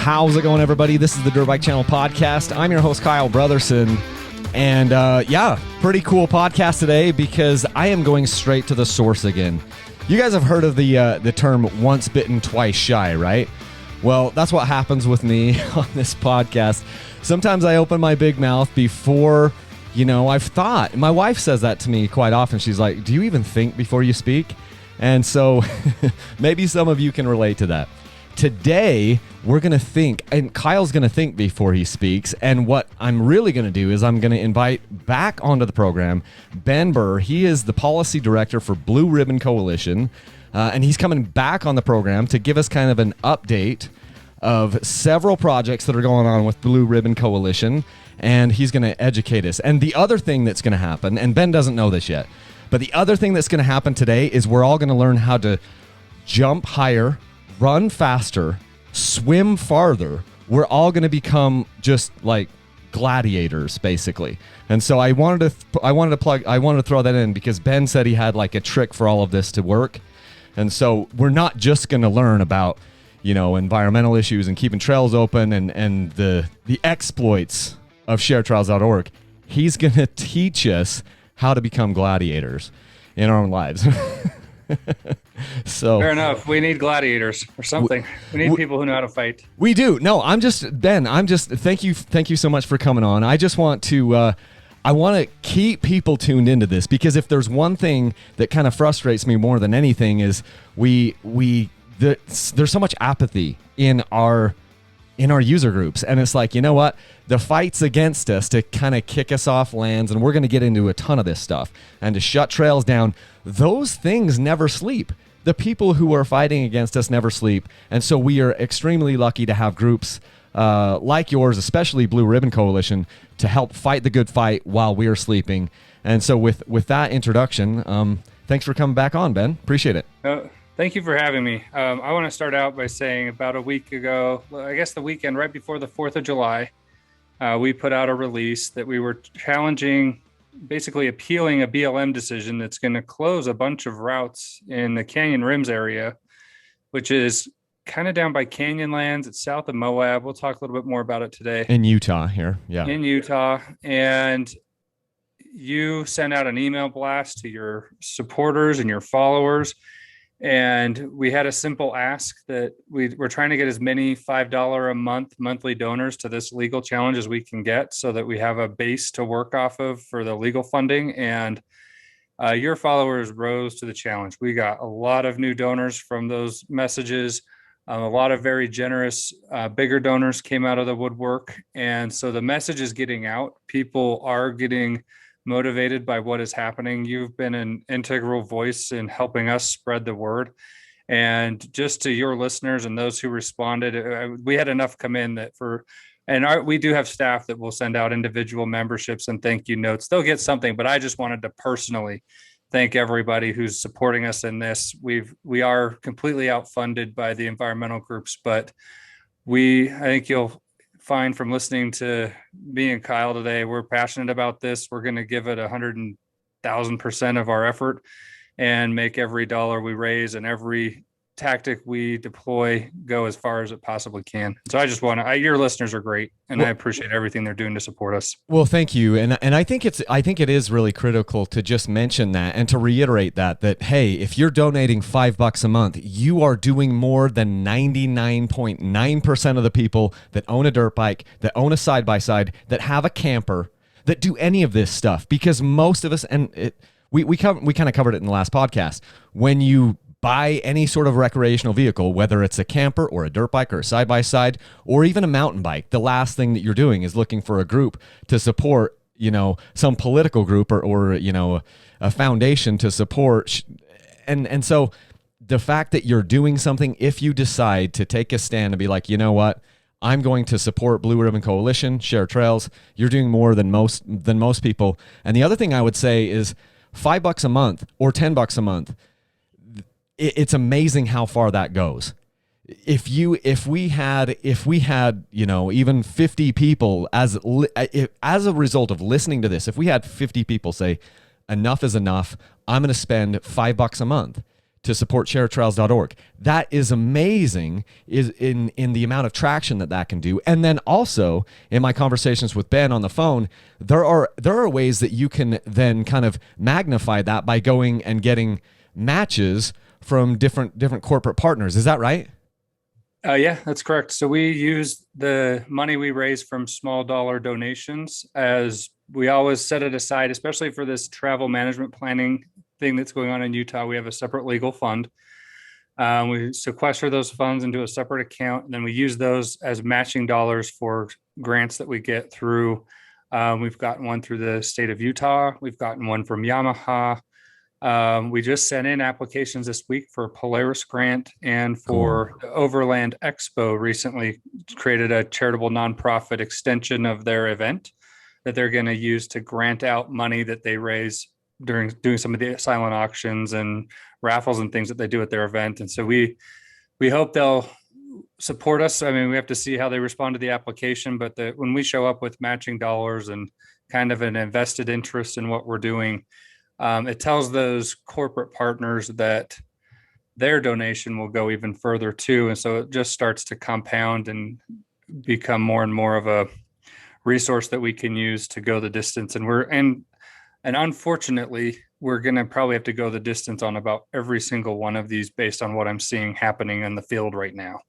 How's it going, everybody? This is the Dirt Bike Channel podcast. I'm your host, Kyle Brotherson. And pretty cool podcast today because I am going straight to the source again. You guys have heard of the term once bitten, twice shy, right? Well, that's what happens with me on this podcast. Sometimes I open my big mouth before, I've thought. My wife says that to me quite often. She's like, do you even think before you speak? And so maybe some of you can relate to that. Today, we're going to think, and Kyle's going to think before he speaks, and what I'm really going to do is I'm going to invite back onto the program Ben Burr. He is the policy director for Blue Ribbon Coalition, and he's coming back on the program to give us kind of an update of several projects that are going on with Blue Ribbon Coalition, and he's going to educate us. And the other thing that's going to happen, and Ben doesn't know this yet, but the other thing that's going to happen today is we're all going to learn how to jump higher, run faster, swim farther. We're all going to become just like gladiators, basically. And so I wanted to throw that in because Ben said he had like a trick for all of this to work. And so we're not just going to learn about, environmental issues and keeping trails open and the exploits of Sharetrails.org. He's going to teach us how to become gladiators in our own lives. So fair enough. We need gladiators or something. We need people who know how to fight. We do. No, thank you so much for coming on. I just want to I want to keep people tuned into this because if there's one thing that kind of frustrates me more than anything is there's so much apathy in our user groups, and it's like, you know what, the fight's against us to kind of kick us off lands, and we're going to get into a ton of this stuff and to shut trails down. Those things never sleep. The people who are fighting against us never sleep, and so we are extremely lucky to have groups like yours, especially Blue Ribbon Coalition, to help fight the good fight while we are sleeping. And so with that introduction, thanks for coming back on, Ben. Appreciate it. Thank you for having me. I want to start out by saying about a week ago, I guess the weekend right before the 4th of July, we put out a release that we were challenging, basically appealing a BLM decision that's going to close a bunch of routes in the Canyon Rims area, which is kind of down by Canyonlands. It's south of Moab. We'll talk a little bit more about it today. In Utah here. Yeah. In Utah. And you sent out an email blast to your supporters and your followers. And we had a simple ask that we're trying to get as many $5 a month monthly donors to this legal challenge as we can get so that we have a base to work off of for the legal funding. And your followers rose to the challenge. We got a lot of new donors from those messages. A lot of very generous, bigger donors came out of the woodwork. And so the message is getting out. People are getting motivated by what is happening. You've been an integral voice in helping us spread the word. And just to your listeners and those who responded, we had enough come in that we do have staff that will send out individual memberships and thank you notes. They'll get something, but I just wanted to personally thank everybody who's supporting us in this. We are completely outfunded by the environmental groups, but I think you'll find from listening to me and Kyle today, we're passionate about this. We're going to give it 100,000% of our effort and make every dollar we raise and every tactic we deploy go as far as it possibly can. So I just your listeners are great, and I appreciate everything they're doing to support us. Well, thank you. And I think it is really critical to just mention that and to reiterate that hey, if you're donating $5 a month, you are doing more than 99.9% of the people that own a dirt bike, that own a side-by-side, that have a camper, that do any of this stuff. Because most of us, and we kind of covered it in the last podcast, when you buy any sort of recreational vehicle, whether it's a camper or a dirt bike or a side-by-side or even a mountain bike, the last thing that you're doing is looking for a group to support, some political group or a foundation to support. And so the fact that you're doing something, if you decide to take a stand and be like, you know what, I'm going to support Blue Ribbon Coalition, Sharetrails, you're doing more than most people. And the other thing I would say is $5 a month or $10 a month. It's amazing how far that goes. If we had even 50 people as a result of listening to this, if we had 50 people say enough is enough, I'm going to spend $5 a month to support sharetrails.org. That is amazing is in the amount of traction that can do. And then also in my conversations with Ben on the phone, there are ways that you can then kind of magnify that by going and getting matches from different corporate partners. Is that right? Yeah, that's correct. So we use the money we raise from small dollar donations, as we always set it aside, especially for this travel management planning thing that's going on in Utah. We have a separate legal fund. We sequester those funds into a separate account, and then we use those as matching dollars for grants that we get through. We've gotten one through the state of Utah. We've gotten one from Yamaha. We just sent in applications this week for a Polaris grant, and for the Overland Expo recently created a charitable nonprofit extension of their event that they're going to use to grant out money that they raise during doing some of the silent auctions and raffles and things that they do at their event. And so we hope they'll support us. I mean, we have to see how they respond to the application, but when we show up with matching dollars and kind of an invested interest in what we're doing, it tells those corporate partners that their donation will go even further too. And so it just starts to compound and become more and more of a resource that we can use to go the distance. And unfortunately, we're going to probably have to go the distance on about every single one of these based on what I'm seeing happening in the field right now.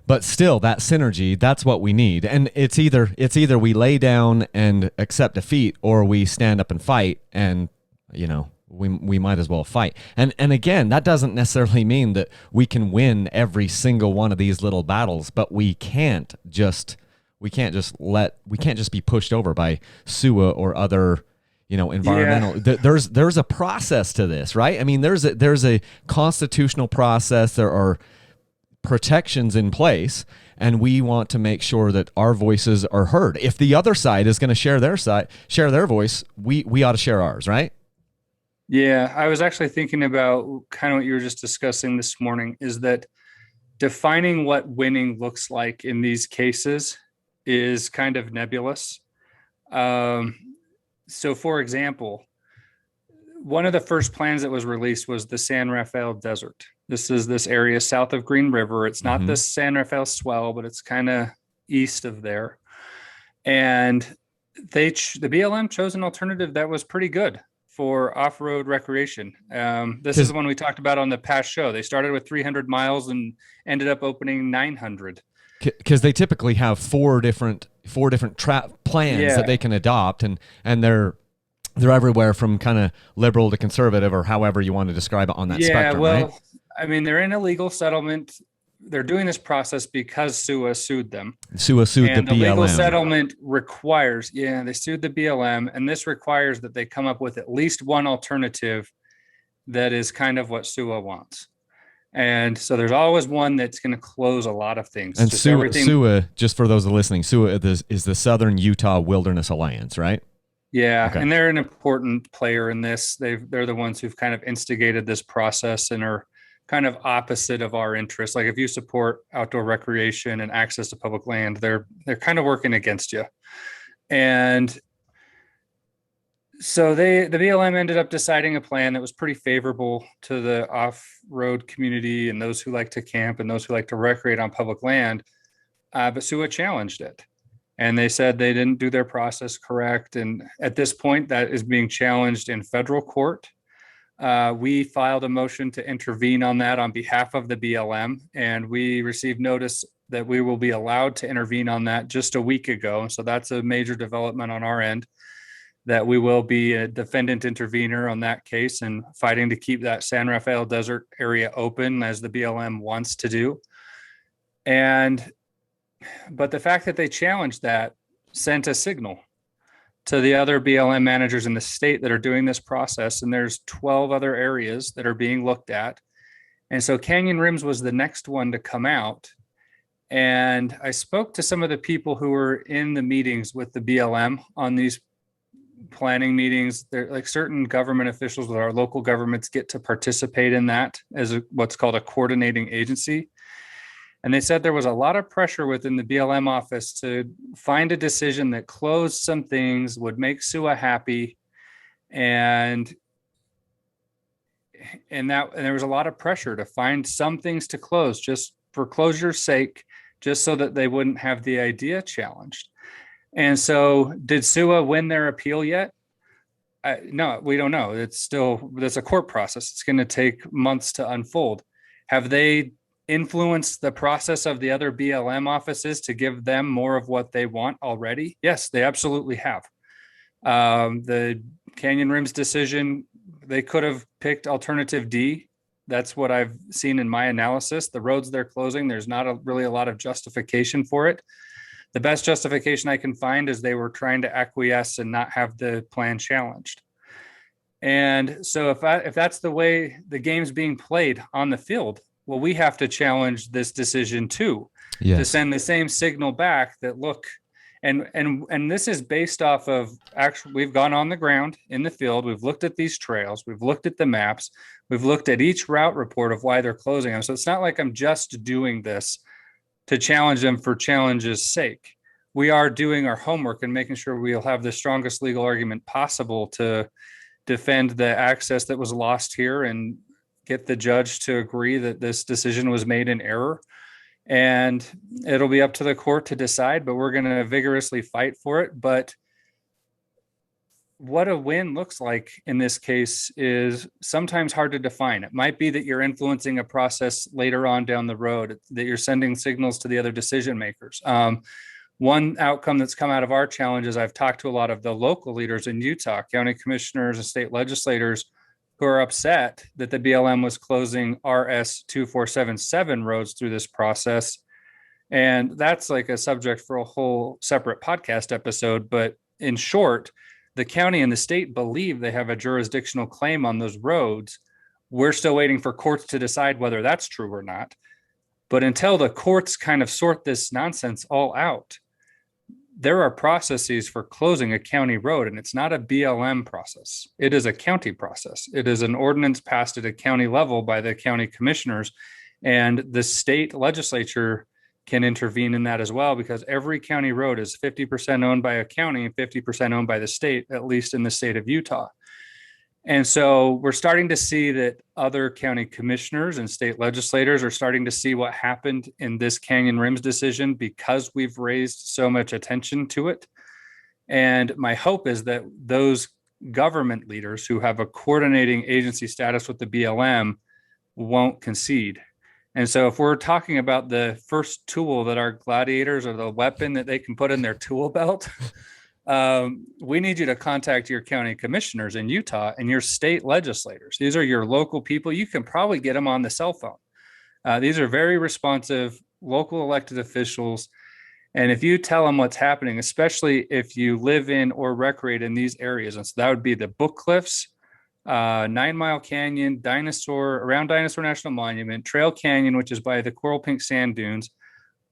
But still, that synergy, that's what we need. And it's either we lay down and accept defeat, or we stand up and fight, and we might as well fight. And again, that doesn't necessarily mean that we can win every single one of these little battles, but we can't just be pushed over by SUA or other environmental. Yeah. There's a process to this, right? I mean, there's a constitutional process. There are protections in place, and we want to make sure that our voices are heard. If the other side is going to share their voice, we ought to share ours, right? Yeah, I was actually thinking about kind of what you were just discussing this morning, is that defining what winning looks like in these cases is kind of nebulous. So for example, one of the first plans that was released was the San Rafael Desert. This is this area south of Green River. It's not the San Rafael Swell, but it's kind of east of there. And the BLM chose an alternative that was pretty good for off-road recreation. This is the one we talked about on the past show. They started with 300 miles and ended up opening 900. Because they typically have four different plans that they can adopt, and they're everywhere from kind of liberal to conservative, or however you want to describe it on that spectrum. Well, right? I mean, they're in a legal settlement. They're doing this process because SUA sued them. SUA sued the BLM. The legal settlement requires, they sued the BLM, and this requires that they come up with at least one alternative that is kind of what SUA wants. And so there's always one that's going to close a lot of things. And SUA, just for those listening, SUA is the Southern Utah Wilderness Alliance, right? Yeah, okay. And they're an important player in this. They're the ones who've kind of instigated this process and are kind of opposite of our interests. Like if you support outdoor recreation and access to public land, they're kind of working against you. And so the BLM ended up deciding a plan that was pretty favorable to the off-road community and those who like to camp and those who like to recreate on public land. But SUA challenged it. And they said they didn't do their process correct. And at this point, that is being challenged in federal court. We filed a motion to intervene on that on behalf of the BLM, and we received notice that we will be allowed to intervene on that just a week ago. So that's a major development on our end, that we will be a defendant intervener on that case and fighting to keep that San Rafael Desert area open as the BLM wants to do. But the fact that they challenged that sent a signal to the other BLM managers in the state that are doing this process. And there's 12 other areas that are being looked at. And so Canyon Rims was the next one to come out. And I spoke to some of the people who were in the meetings with the BLM on these planning meetings. They're like certain government officials with our local governments get to participate in that as what's called a coordinating agency. And they said there was a lot of pressure within the BLM office to find a decision that closed some things, would make SUA happy. And and there was a lot of pressure to find some things to close just for closure's sake, just so that they wouldn't have the idea challenged. And so did SUA win their appeal yet? No, we don't know. There's a court process. It's going to take months to unfold. Have they influenced the process of the other BLM offices to give them more of what they want already? Yes, they absolutely have. The Canyon Rims decision, they could have picked alternative D. That's what I've seen in my analysis. The roads they're closing, there's not really a lot of justification for it. The best justification I can find is they were trying to acquiesce and not have the plan challenged. And so if that's the way the game's being played on the field, well, we have to challenge this decision too, to send the same signal back that look, and this is based off of actually, we've gone on the ground in the field. We've looked at these trails. We've looked at the maps. We've looked at each route report of why they're closing them. So it's not like I'm just doing this to challenge them for challenge's sake. We are doing our homework and making sure we'll have the strongest legal argument possible to defend the access that was lost here and get the judge to agree that this decision was made in error. And it'll be up to the court to decide, but we're going to vigorously fight for it. But what a win looks like in this case is sometimes hard to define. It might be that you're influencing a process later on down the road, that you're sending signals to the other decision makers. One outcome that's come out of our challenge is I've talked to a lot of the local leaders in Utah, county commissioners and state legislators, who are upset that the BLM was closing RS 2477 roads through this process. And that's like a subject for a whole separate podcast episode. But in short, the county and the state believe they have a jurisdictional claim on those roads. We're still waiting for courts to decide whether that's true or not. But until the courts kind of sort this nonsense all out, there are processes for closing a county road, and it's not a BLM process. It is a county process. It is an ordinance passed at a county level by the county commissioners, and the state legislature can intervene in that as well, because every county road is 50% owned by a county and 50% owned by the state, at least in the state of Utah. And so we're starting to see that other county commissioners and state legislators are starting to see what happened in this Canyon Rims decision because we've raised so much attention to it. And my hope is that those government leaders who have a coordinating agency status with the BLM won't concede. And so if we're talking about the first tool that our gladiators, or the weapon that they can put in their tool belt, we need you to contact your county commissioners in Utah and your state legislators. These are your local people. You can probably get them on the cell phone. These are very responsive local elected officials. And if you tell them what's happening, especially if you live in or recreate in these areas, and so that would be the Book Cliffs, 9 Mile Canyon, around Dinosaur National Monument, Trail Canyon, which is by the Coral Pink Sand Dunes,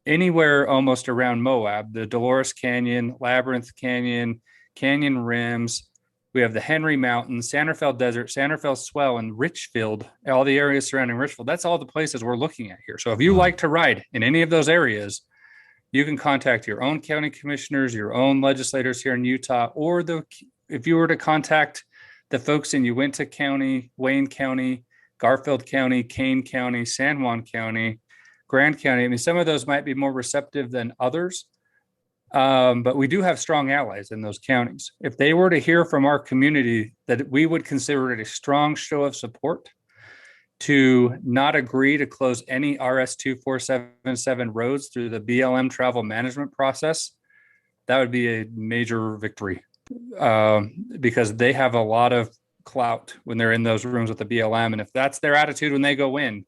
anywhere almost around Moab, the Dolores Canyon, Labyrinth Canyon, Canyon Rims. We have the Henry Mountains, San Rafael Desert, San Rafael Swell, and Richfield, all the areas surrounding Richfield. That's all the places we're looking at here. So if you like to ride in any of those areas, you can contact your own county commissioners, your own legislators here in Utah, or if you were to contact the folks in Uinta County, Wayne County, Garfield County, Kane County, San Juan County, Grand County. I mean, some of those might be more receptive than others, but we do have strong allies in those counties. If they were to hear from our community that we would consider it a strong show of support to not agree to close any RS 2477 roads through the BLM travel management process, that would be a major victory, because they have a lot of clout when they're in those rooms with the BLM. And if that's their attitude when they go in,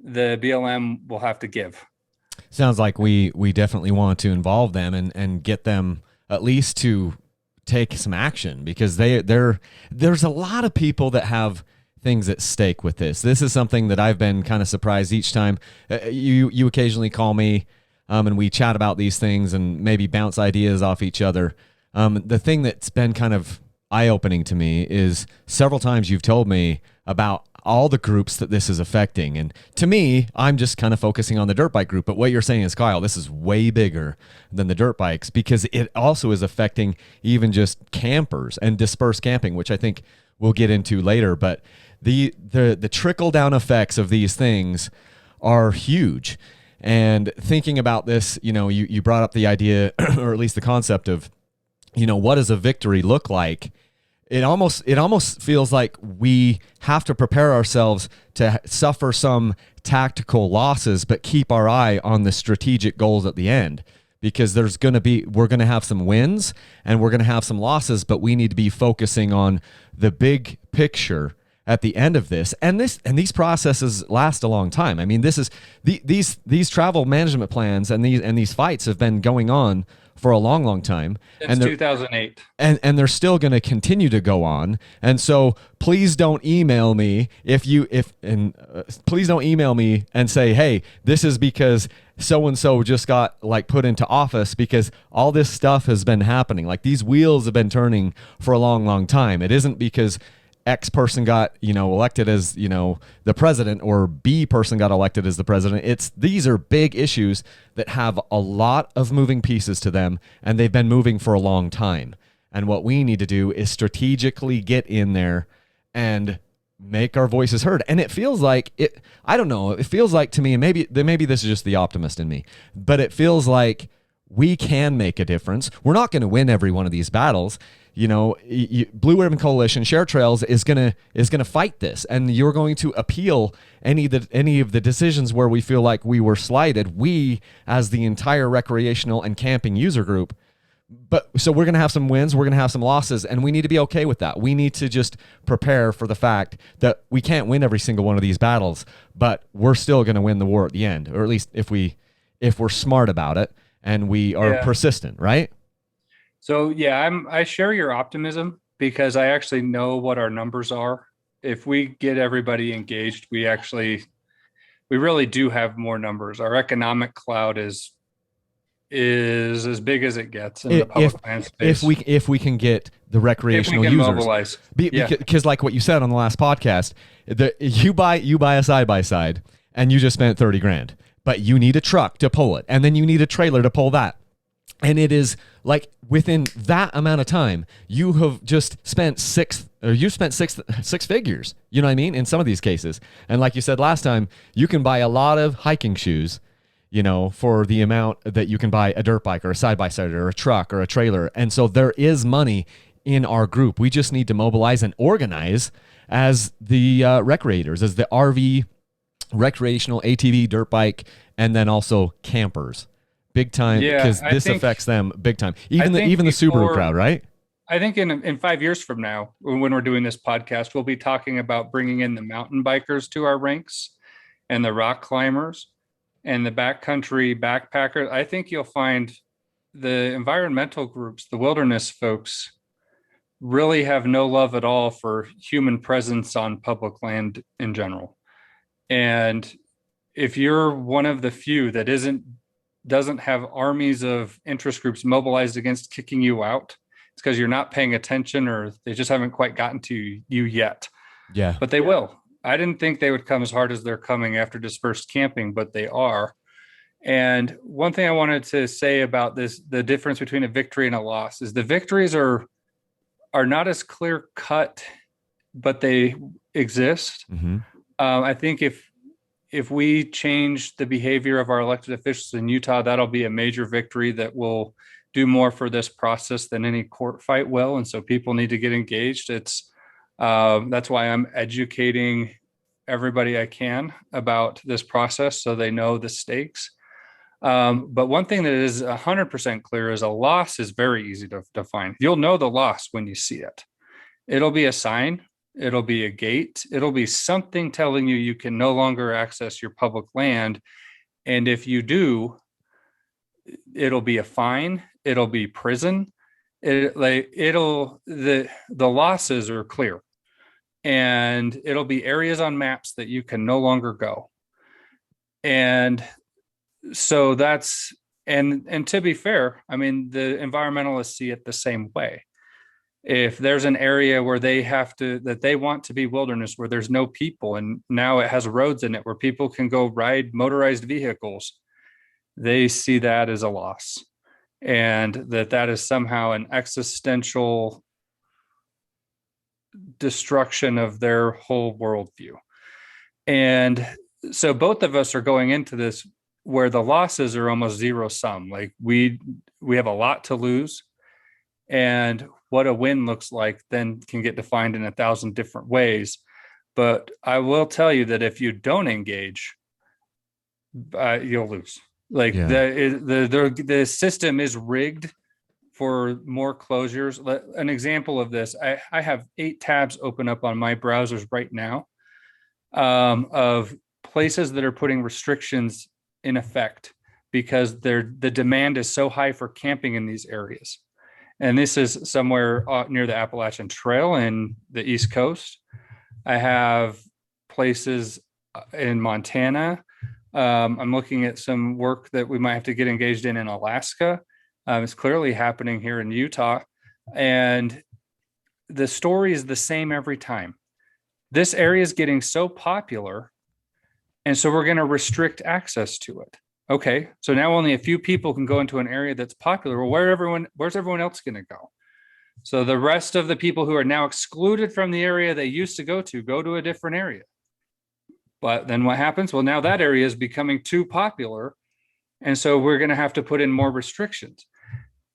the BLM will have to give. Sounds like we definitely want to involve them and get them at least to take some action, because there's a lot of people that have things at stake with this. This is something that I've been kind of surprised each time. You occasionally call me and we chat about these things and maybe bounce ideas off each other. The thing that's been kind of eye-opening to me is several times you've told me about all the groups that this is affecting. And to me, I'm just kind of focusing on the dirt bike group. But what you're saying is, Kyle, this is way bigger than the dirt bikes, because it also is affecting even just campers and dispersed camping, which I think we'll get into later. But the trickle down effects of these things are huge. And thinking about this, you brought up the idea, or at least the concept of, what does a victory look like? It almost feels like we have to prepare ourselves to suffer some tactical losses, but keep our eye on the strategic goals at the end, because we're going to have some wins and we're going to have some losses, but we need to be focusing on the big picture at the end of this. And these processes last a long time. I mean, these travel management plans and these fights have been going on for a long, long time. Since 2008. And they're still going to continue to go on. And so please don't email me please don't email me and say, hey, this is because so-and-so just got put into office, because all this stuff has been happening. These wheels have been turning for a long, long time. It isn't because X person got, elected as, the president, or B person got elected as the president. These are big issues that have a lot of moving pieces to them, and they've been moving for a long time. And what we need to do is strategically get in there and make our voices heard. And it feels like I don't know, it feels like to me, and maybe this is just the optimist in me, but it feels like we can make a difference. We're not going to win every one of these battles. Blue Ribbon Coalition, Sharetrails is gonna fight this, and you're going to appeal any of the decisions where we feel like we were slighted. We, as the entire recreational and camping user group, so we're gonna have some wins, we're gonna have some losses, and we need to be okay with that. We need to just prepare for the fact that we can't win every single one of these battles, but we're still gonna win the war at the end, or at least if we're smart about it and we are persistent, right? So yeah, I share your optimism, because I actually know what our numbers are. If we get everybody engaged, we really do have more numbers. Our economic cloud is as big as it gets in the public land space. If we can get the recreational if we can users mobilize. Because like what you said on the last podcast, you buy a side by side and you just spent 30 grand, but you need a truck to pull it, and then you need a trailer to pull that. And it is within that amount of time, you have just spent six figures, you know what I mean? In some of these cases. And like you said last time, you can buy a lot of hiking shoes, for the amount that you can buy a dirt bike or a side-by-side or a truck or a trailer. And so there is money in our group. We just need to mobilize and organize as the recreators, as the RV, recreational, ATV, dirt bike, and then also campers. Big time, because this affects them big time. Even the Subaru crowd, right? I think in 5 years from now, when we're doing this podcast, we'll be talking about bringing in the mountain bikers to our ranks, and the rock climbers, and the backcountry backpackers. I think you'll find the environmental groups, the wilderness folks, really have no love at all for human presence on public land in general. And if you're one of the few that doesn't have armies of interest groups mobilized against kicking you out, it's because you're not paying attention, or they just haven't quite gotten to you yet. Yeah. But they will. I didn't think they would come as hard as they're coming after dispersed camping, but they are. And one thing I wanted to say about this, the difference between a victory and a loss, is the victories are not as clear cut, but they exist. Mm-hmm. I think if we change the behavior of our elected officials in Utah, that'll be a major victory that will do more for this process than any court fight will. And so people need to get engaged. That's why I'm educating everybody I can about this process, so they know the stakes. But one thing that is 100% clear is a loss is very easy to define. You'll know the loss when you see it. It'll be a sign. It'll be a gate. It'll be something telling you can no longer access your public land. And if you do, it'll be a fine. It'll be prison. The losses are clear, and it'll be areas on maps that you can no longer go. And so and to be fair, I mean, the environmentalists see it the same way. If there's an area where that they want to be wilderness, where there's no people, and now it has roads in it where people can go ride motorized vehicles, they see that as a loss, and that is somehow an existential destruction of their whole worldview. And so both of us are going into this where the losses are almost zero sum. Like we have a lot to lose, and what a win looks like then can get defined in 1,000 different ways. But I will tell you that if you don't engage, you'll lose. Like the system is rigged for more closures. An example of this, I have 8 tabs open up on my browsers right now, of places that are putting restrictions in effect because the demand is so high for camping in these areas. And this is somewhere near the Appalachian Trail in the East Coast. I have places in Montana. I'm looking at some work that we might have to get engaged in Alaska. It's clearly happening here in Utah. And the story is the same every time. This area is getting so popular, and so we're going to restrict access to it. Okay, so now only a few people can go into an area that's popular. Well, where's everyone else going to go? So the rest of the people who are now excluded from the area they used to go to a different area. But then what happens? Well, now that area is becoming too popular, and so we're going to have to put in more restrictions.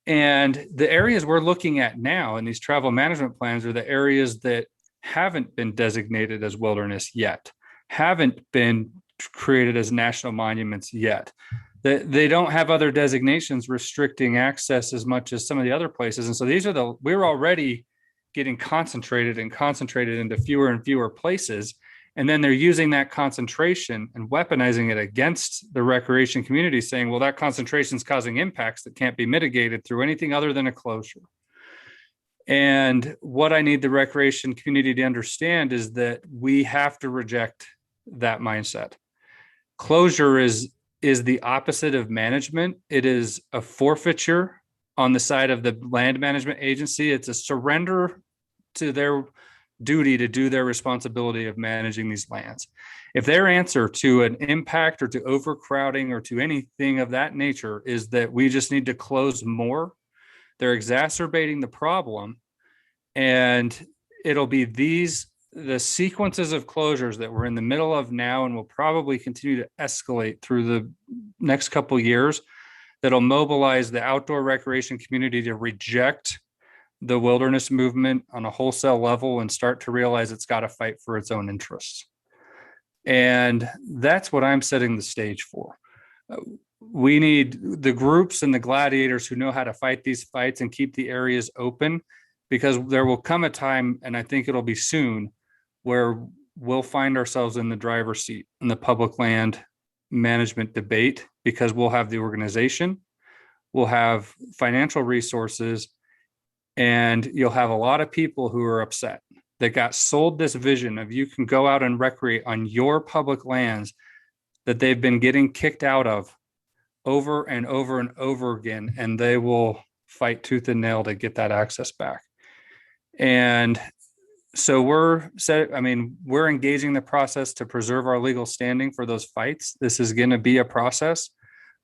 And the areas we're looking at now in these travel management plans are the areas that haven't been designated as wilderness yet, haven't been created as national monuments yet. They don't have other designations restricting access as much as some of the other places. And so we're already getting concentrated into fewer and fewer places. And then they're using that concentration and weaponizing it against the recreation community, saying, well, that concentration is causing impacts that can't be mitigated through anything other than a closure. And what I need the recreation community to understand is that we have to reject that mindset. Closure is the opposite of management. It is a forfeiture on the side of the land management agency. It's a surrender to their duty to do their responsibility of managing these lands. If their answer to an impact or to overcrowding or to anything of that nature is that we just need to close more, they're exacerbating the problem. And it'll be the sequences of closures that we're in the middle of now and will probably continue to escalate through the next couple of years that'll mobilize the outdoor recreation community to reject the wilderness movement on a wholesale level and start to realize it's got to fight for its own interests. And that's what I'm setting the stage for. We need the groups and the gladiators who know how to fight these fights and keep the areas open, because there will come a time, and I think it'll be soon, where we'll find ourselves in the driver's seat in the public land management debate, because we'll have the organization, we'll have financial resources, and you'll have a lot of people who are upset that got sold this vision of you can go out and recreate on your public lands that they've been getting kicked out of over and over and over again, and they will fight tooth and nail to get that access back. And so we're engaging the process to preserve our legal standing for those fights. This is going to be a process,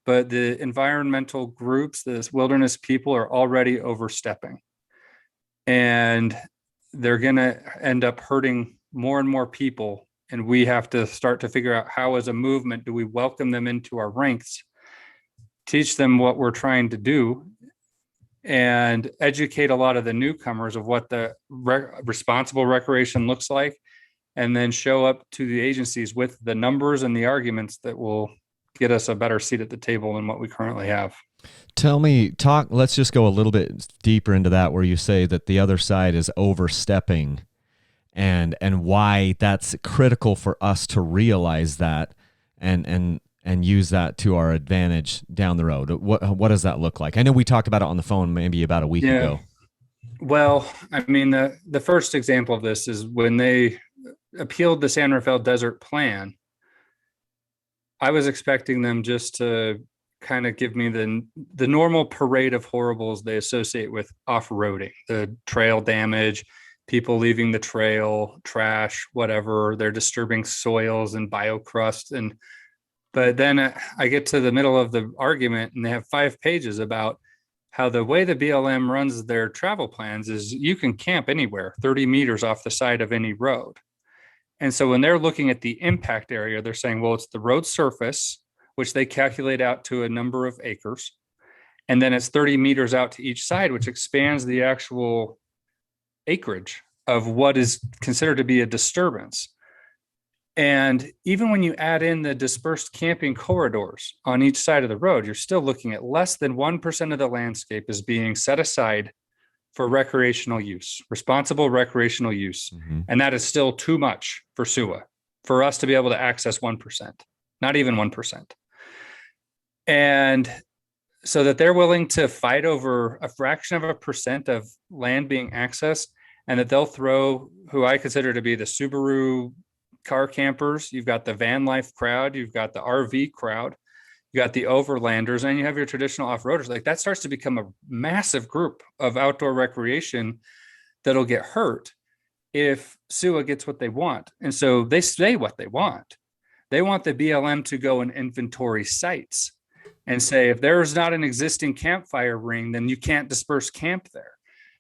but the environmental groups, the wilderness people, are already overstepping. And they're going to end up hurting more and more people. And we have to start to figure out how, as a movement, do we welcome them into our ranks, teach them what we're trying to do, and educate a lot of the newcomers of what the responsible recreation looks like, and then show up to the agencies with the numbers and the arguments that will get us a better seat at the table than what we currently have. Let's just go a little bit deeper into that, where you say that the other side is overstepping, and why that's critical for us to realize that and use that to our advantage down the road. What does that look like? I know we talked about it on the phone maybe about a week ago. Well, I mean, the first example of this is when they appealed the San Rafael Desert Plan. I was expecting them just to kind of give me the normal parade of horribles they associate with off-roading, the trail damage, people leaving the trail, trash, whatever, they're disturbing soils and biocrust. But then I get to the middle of the argument and they have 5 pages about how the way the BLM runs their travel plans is you can camp anywhere 30 meters off the side of any road. And so when they're looking at the impact area, they're saying, well, it's the road surface, which they calculate out to a number of acres. And then it's 30 meters out to each side, which expands the actual acreage of what is considered to be a disturbance. And even when you add in the dispersed camping corridors on each side of the road, you're still looking at less than 1% of the landscape is being set aside for recreational use, responsible recreational use. Mm-hmm. And that is still too much for SUA, for us to be able to access 1%, not even 1%. And so that they're willing to fight over a fraction of a percent of land being accessed, and that they'll throw who I consider to be the Subaru car campers. You've got the van life crowd, you've got the RV crowd, you got the overlanders, and you have your traditional off-roaders. Like, that starts to become a massive group of outdoor recreation that'll get hurt if SUA gets what they want. And so they say what they want. They want the BLM to go and inventory sites and say, if there's not an existing campfire ring, then you can't disperse camp there.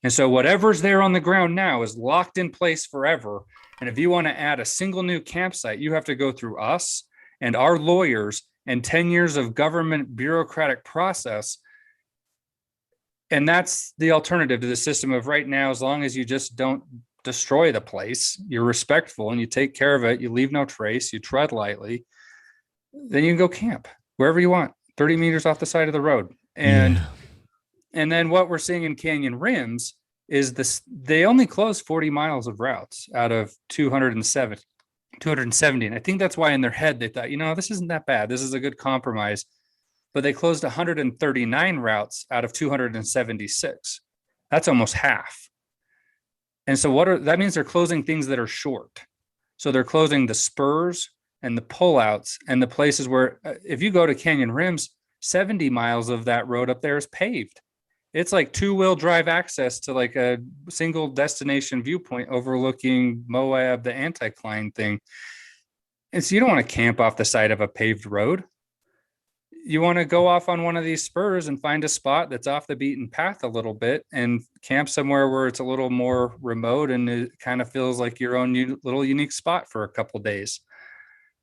And so whatever's there on the ground now is locked in place forever. And if you want to add a single new campsite, you have to go through us and our lawyers and 10 years of government bureaucratic process. And that's the alternative to the system of right now. As long as you just don't destroy the place, you're respectful and you take care of it, you leave no trace, you tread lightly, then you can go camp wherever you want, 30 meters off the side of the road. And then what we're seeing in Canyon Rims is this: they only close 40 miles of routes out of 270. And I think that's why in their head they thought, this isn't that bad. This is a good compromise. But they closed 139 routes out of 276. That's almost half. And so that means they're closing things that are short. So they're closing the spurs and the pullouts and the places where, if you go to Canyon Rims, 70 miles of that road up there is paved. It's like 2-wheel drive access to like a single destination viewpoint overlooking Moab, the anticline thing. And so you don't want to camp off the side of a paved road. You want to go off on one of these spurs and find a spot that's off the beaten path a little bit and camp somewhere where it's a little more remote and it kind of feels like your own little unique spot for a couple of days.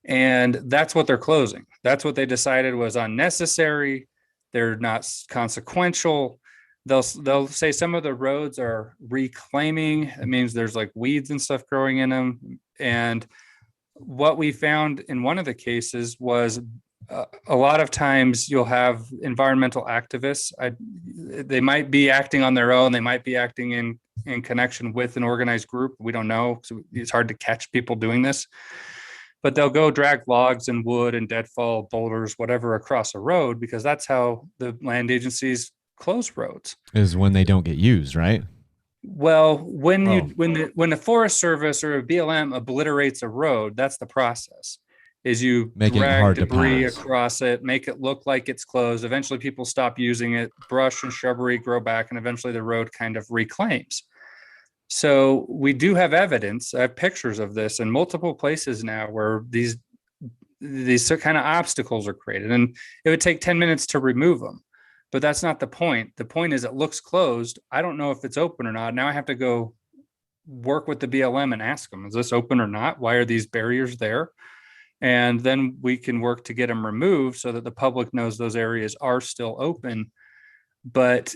And that's what they're closing. That's what they decided was unnecessary. They're not consequential. They'll say some of the roads are reclaiming. It means there's like weeds and stuff growing in them. And what we found in one of the cases was a lot of times you'll have environmental activists. They might be acting on their own. They might be acting in connection with an organized group. We don't know. So it's hard to catch people doing this. But they'll go drag logs and wood and deadfall boulders, whatever, across a road, because that's how the land agencies close roads. Is when they don't get used, right? Well, when the Forest Service or a BLM obliterates a road, that's the process. Is you drag debris across it, make it look like it's closed. Eventually people stop using it, brush and shrubbery grow back, and eventually the road kind of reclaims. So we do have evidence. I have pictures of this in multiple places now where these kind of obstacles are created, and it would take 10 minutes to remove them. But that's not the point. The point is it looks closed. I don't know if it's open or not. Now I have to go work with the BLM and ask them, is this open or not? Why are these barriers there? And then we can work to get them removed so that the public knows those areas are still open. But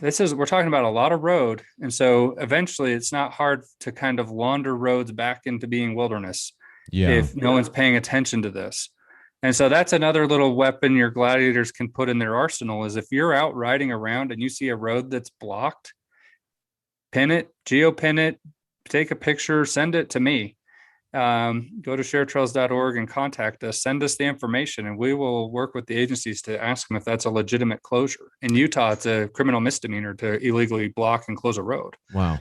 we're talking about a lot of road. And so eventually it's not hard to kind of launder roads back into being wilderness if no one's paying attention to this. And so that's another little weapon your gladiators can put in their arsenal is if you're out riding around and you see a road that's blocked, pin it, geopin it, take a picture, send it to me. Go to sharetrails.org and contact us, send us the information, and we will work with the agencies to ask them if that's a legitimate closure. In Utah, it's a criminal misdemeanor to illegally block and close a road. Wow.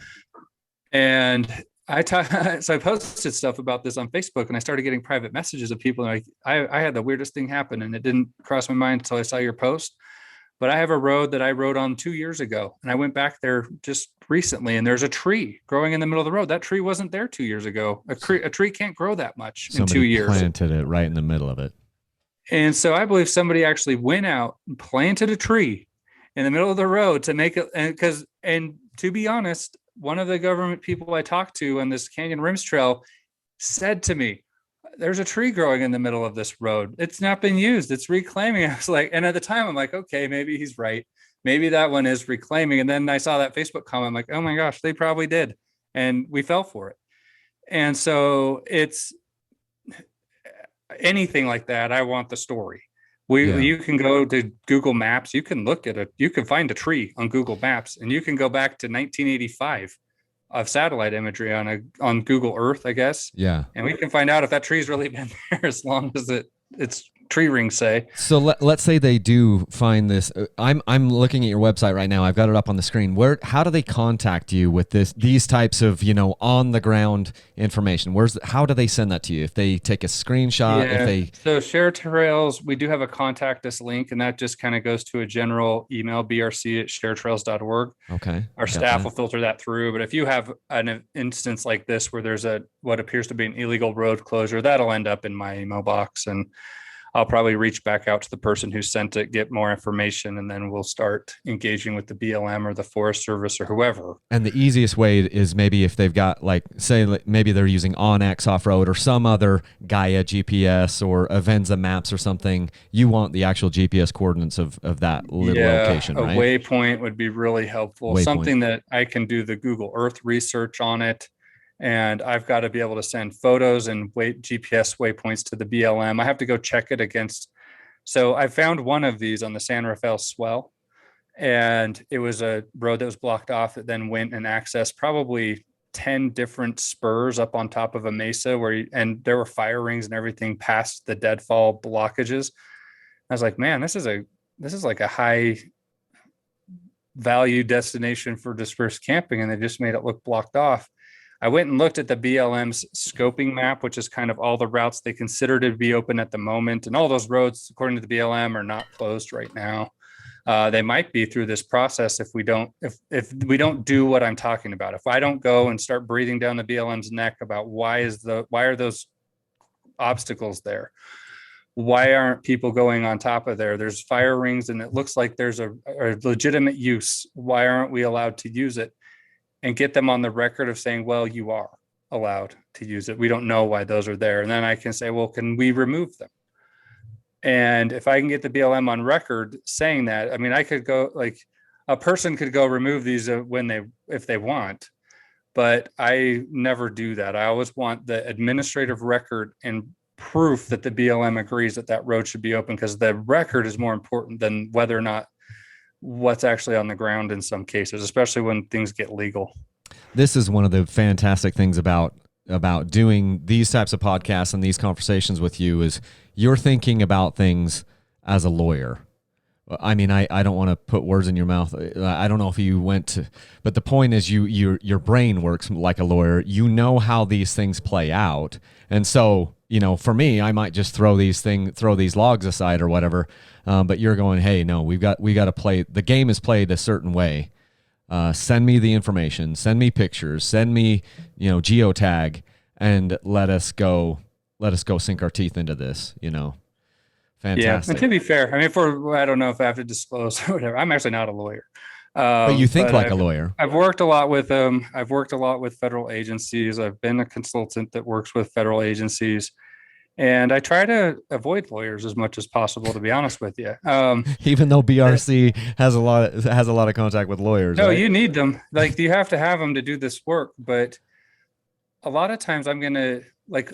And so I posted stuff about this on Facebook, and I started getting private messages of people like, I had the weirdest thing happen, and it didn't cross my mind until I saw your post. But I have a road that I rode on 2 years ago, and I went back there just recently, and there's a tree growing in the middle of the road. That tree wasn't there 2 years ago. A tree can't grow that much in 2 years. Somebody planted it right in the middle of it. And so I believe somebody actually went out and planted a tree in the middle of the road to make it. And to be honest, one of the government people I talked to on this Canyon Rims Trail said to me, there's a tree growing in the middle of this road. It's not been used. It's reclaiming. I was like, and at the time I'm like, okay, maybe he's right. Maybe that one is reclaiming. And then I saw that Facebook comment. I'm like, oh my gosh, they probably did. And we fell for it. And so it's anything like that. I want the story. You can go to Google Maps. You can look at it. You can find a tree on Google Maps, and you can go back to 1985 of satellite imagery on Google Earth, I guess. Yeah. And we can find out if that tree's really been there as long as its tree rings say. So let's say they do find this. I'm looking at your website right now. I've got it up on the screen. How do they contact you with these types of, on the ground information? How do they send that to you? If they take a screenshot, So Sharetrails, we do have a contact us link, and that just kind of goes to a general email, brc@sharetrails.org. Okay. Our staff will filter that through. But if you have an instance like this where there's what appears to be an illegal road closure, that'll end up in my email box, and I'll probably reach back out to the person who sent it, get more information, and then we'll start engaging with the BLM or the Forest Service or whoever. And the easiest way is maybe if they've got maybe they're using OnX Off-Road or some other Gaia GPS or Avenza Maps or something. You want the actual GPS coordinates of that little location, right? A waypoint would be really helpful. Something that I can do the Google Earth research on it. And I've got to be able to send photos and GPS waypoints to the BLM. I have to go check it against. So I found one of these on the San Rafael swell, and it was a road that was blocked off that then went and accessed probably 10 different spurs up on top of a mesa and there were fire rings and everything past the deadfall blockages. I was like, man, this is like a high value destination for dispersed camping, and they just made it look blocked off. I went and looked at the BLM's scoping map, which is kind of all the routes they consider to be open at the moment. And all those roads, according to the BLM, are not closed right now. They might be through this process if we don't do what I'm talking about. If I don't go and start breathing down the BLM's neck about why are those obstacles there? Why aren't people going on top of there? There's fire rings and it looks like there's a legitimate use. Why aren't we allowed to use it? And get them on the record of saying, well, you are allowed to use it. We don't know why those are there. And then I can say, well, can we remove them? And if I can get the BLM on record saying that, I mean, I could go, like, a person could go remove these if they want, but I never do that. I always want the administrative record and proof that the BLM agrees that road should be open, because the record is more important than whether or not what's actually on the ground in some cases, especially when things get legal. This is one of the fantastic things about doing these types of podcasts and these conversations with you is you're thinking about things as a lawyer. I mean, I don't want to put words in your mouth. I don't know if you went to, but the point is your brain works like a lawyer. You know how these things play out. And so, for me, I might just throw these logs aside or whatever. But you're going, hey, no, we got to play. The game is played a certain way. Send me the information, send me pictures, send me, geotag, and let us go sink our teeth into this, Fantastic. Yeah, and to be fair, I mean, I don't know if I have to disclose or whatever. I'm actually not a lawyer. But you think like a lawyer. I've worked a lot with them. I've worked a lot with federal agencies. I've been a consultant that works with federal agencies. And I try to avoid lawyers as much as possible, to be honest with you. Even though BRC has a lot of contact with lawyers. No, right? You need them. Like, you have to have them to do this work. But a lot of times a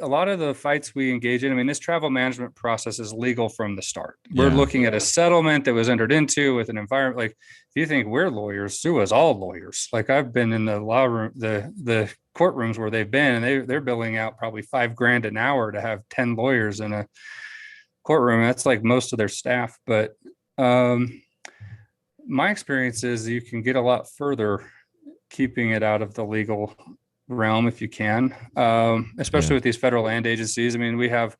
lot of the fights we engage in, I mean, this travel management process is legal from the start. We're looking at a settlement that was entered into with an environment. Like, if you think we're lawyers, sue us, all lawyers. Like, I've been in the law room, the courtrooms where they've been, and they're billing out probably $5,000 an hour to have 10 lawyers in a courtroom. That's like most of their staff. But my experience is you can get a lot further keeping it out of the legal realm if you can, especially with these federal land agencies. I mean, we have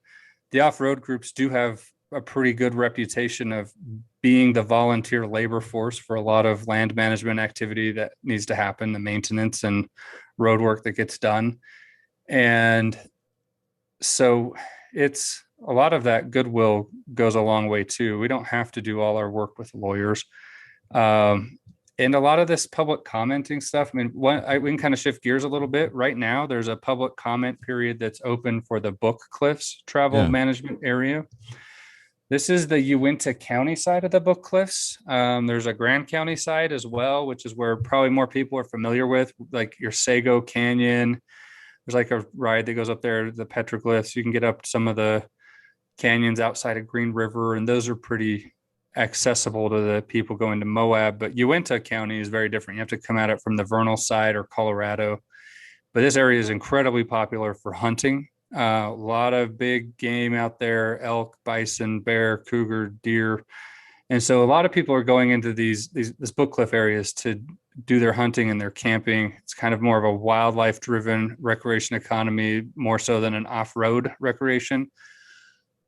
the off-road groups do have a pretty good reputation of being the volunteer labor force for a lot of land management activity that needs to happen, the maintenance and road work that gets done. And so it's a lot of that goodwill goes a long way too. We don't have to do all our work with lawyers. And a lot of this public commenting stuff, I mean, we can kind of shift gears a little bit. Right now, there's a public comment period that's open for the Book Cliffs travel management area. This is the Uinta County side of the Book Cliffs. There's a Grand County side as well, which is where probably more people are familiar with, like your Sago Canyon. There's like a ride that goes up there, the petroglyphs. You can get up to some of the canyons outside of Green River, and those are pretty accessible to the people going to Moab. But Uinta County is very different. You have to come at it from the Vernal side or Colorado. But this area is incredibly popular for hunting. A lot of big game out there: elk, bison, bear, cougar, deer. And so a lot of people are going into this Book Cliff areas to do their hunting and their camping. It's kind of more of a wildlife driven recreation economy, more so than an off-road recreation.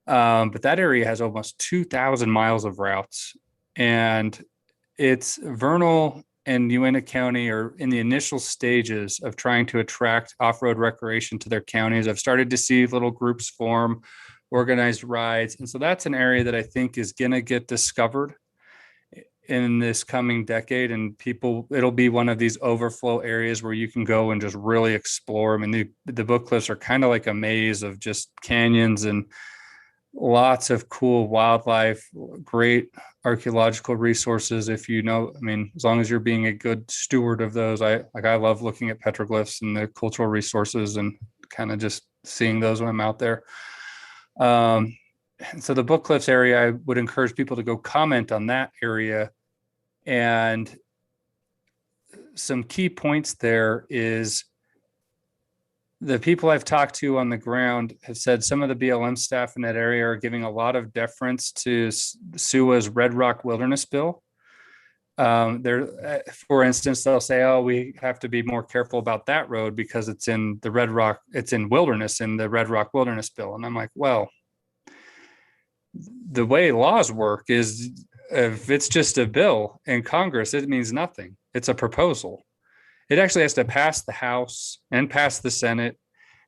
But that area has almost 2,000 miles of routes, and it's Vernal and Uinta County are in the initial stages of trying to attract off-road recreation to their counties. I've started to see little groups form, organized rides. And so that's an area that I think is going to get discovered in this coming decade. And it'll be one of these overflow areas where you can go and just really explore. I mean, the Book Cliffs are kind of like a maze of just canyons and lots of cool wildlife, great archaeological resources. If you know, I mean, as long as you're being a good steward of those, I love looking at petroglyphs and the cultural resources and kind of just seeing those when I'm out there. So the Book Cliffs area, I would encourage people to go comment on that area. And some key points there is the people I've talked to on the ground have said some of the BLM staff in that area are giving a lot of deference to SUA's Red Rock Wilderness Bill. For instance, they'll say, "Oh, we have to be more careful about that road because it's in the Red Rock, it's in wilderness in the Red Rock Wilderness Bill." And I'm like, well, the way laws work is if it's just a bill in Congress, it means nothing. It's a proposal. It actually has to pass the House and pass the Senate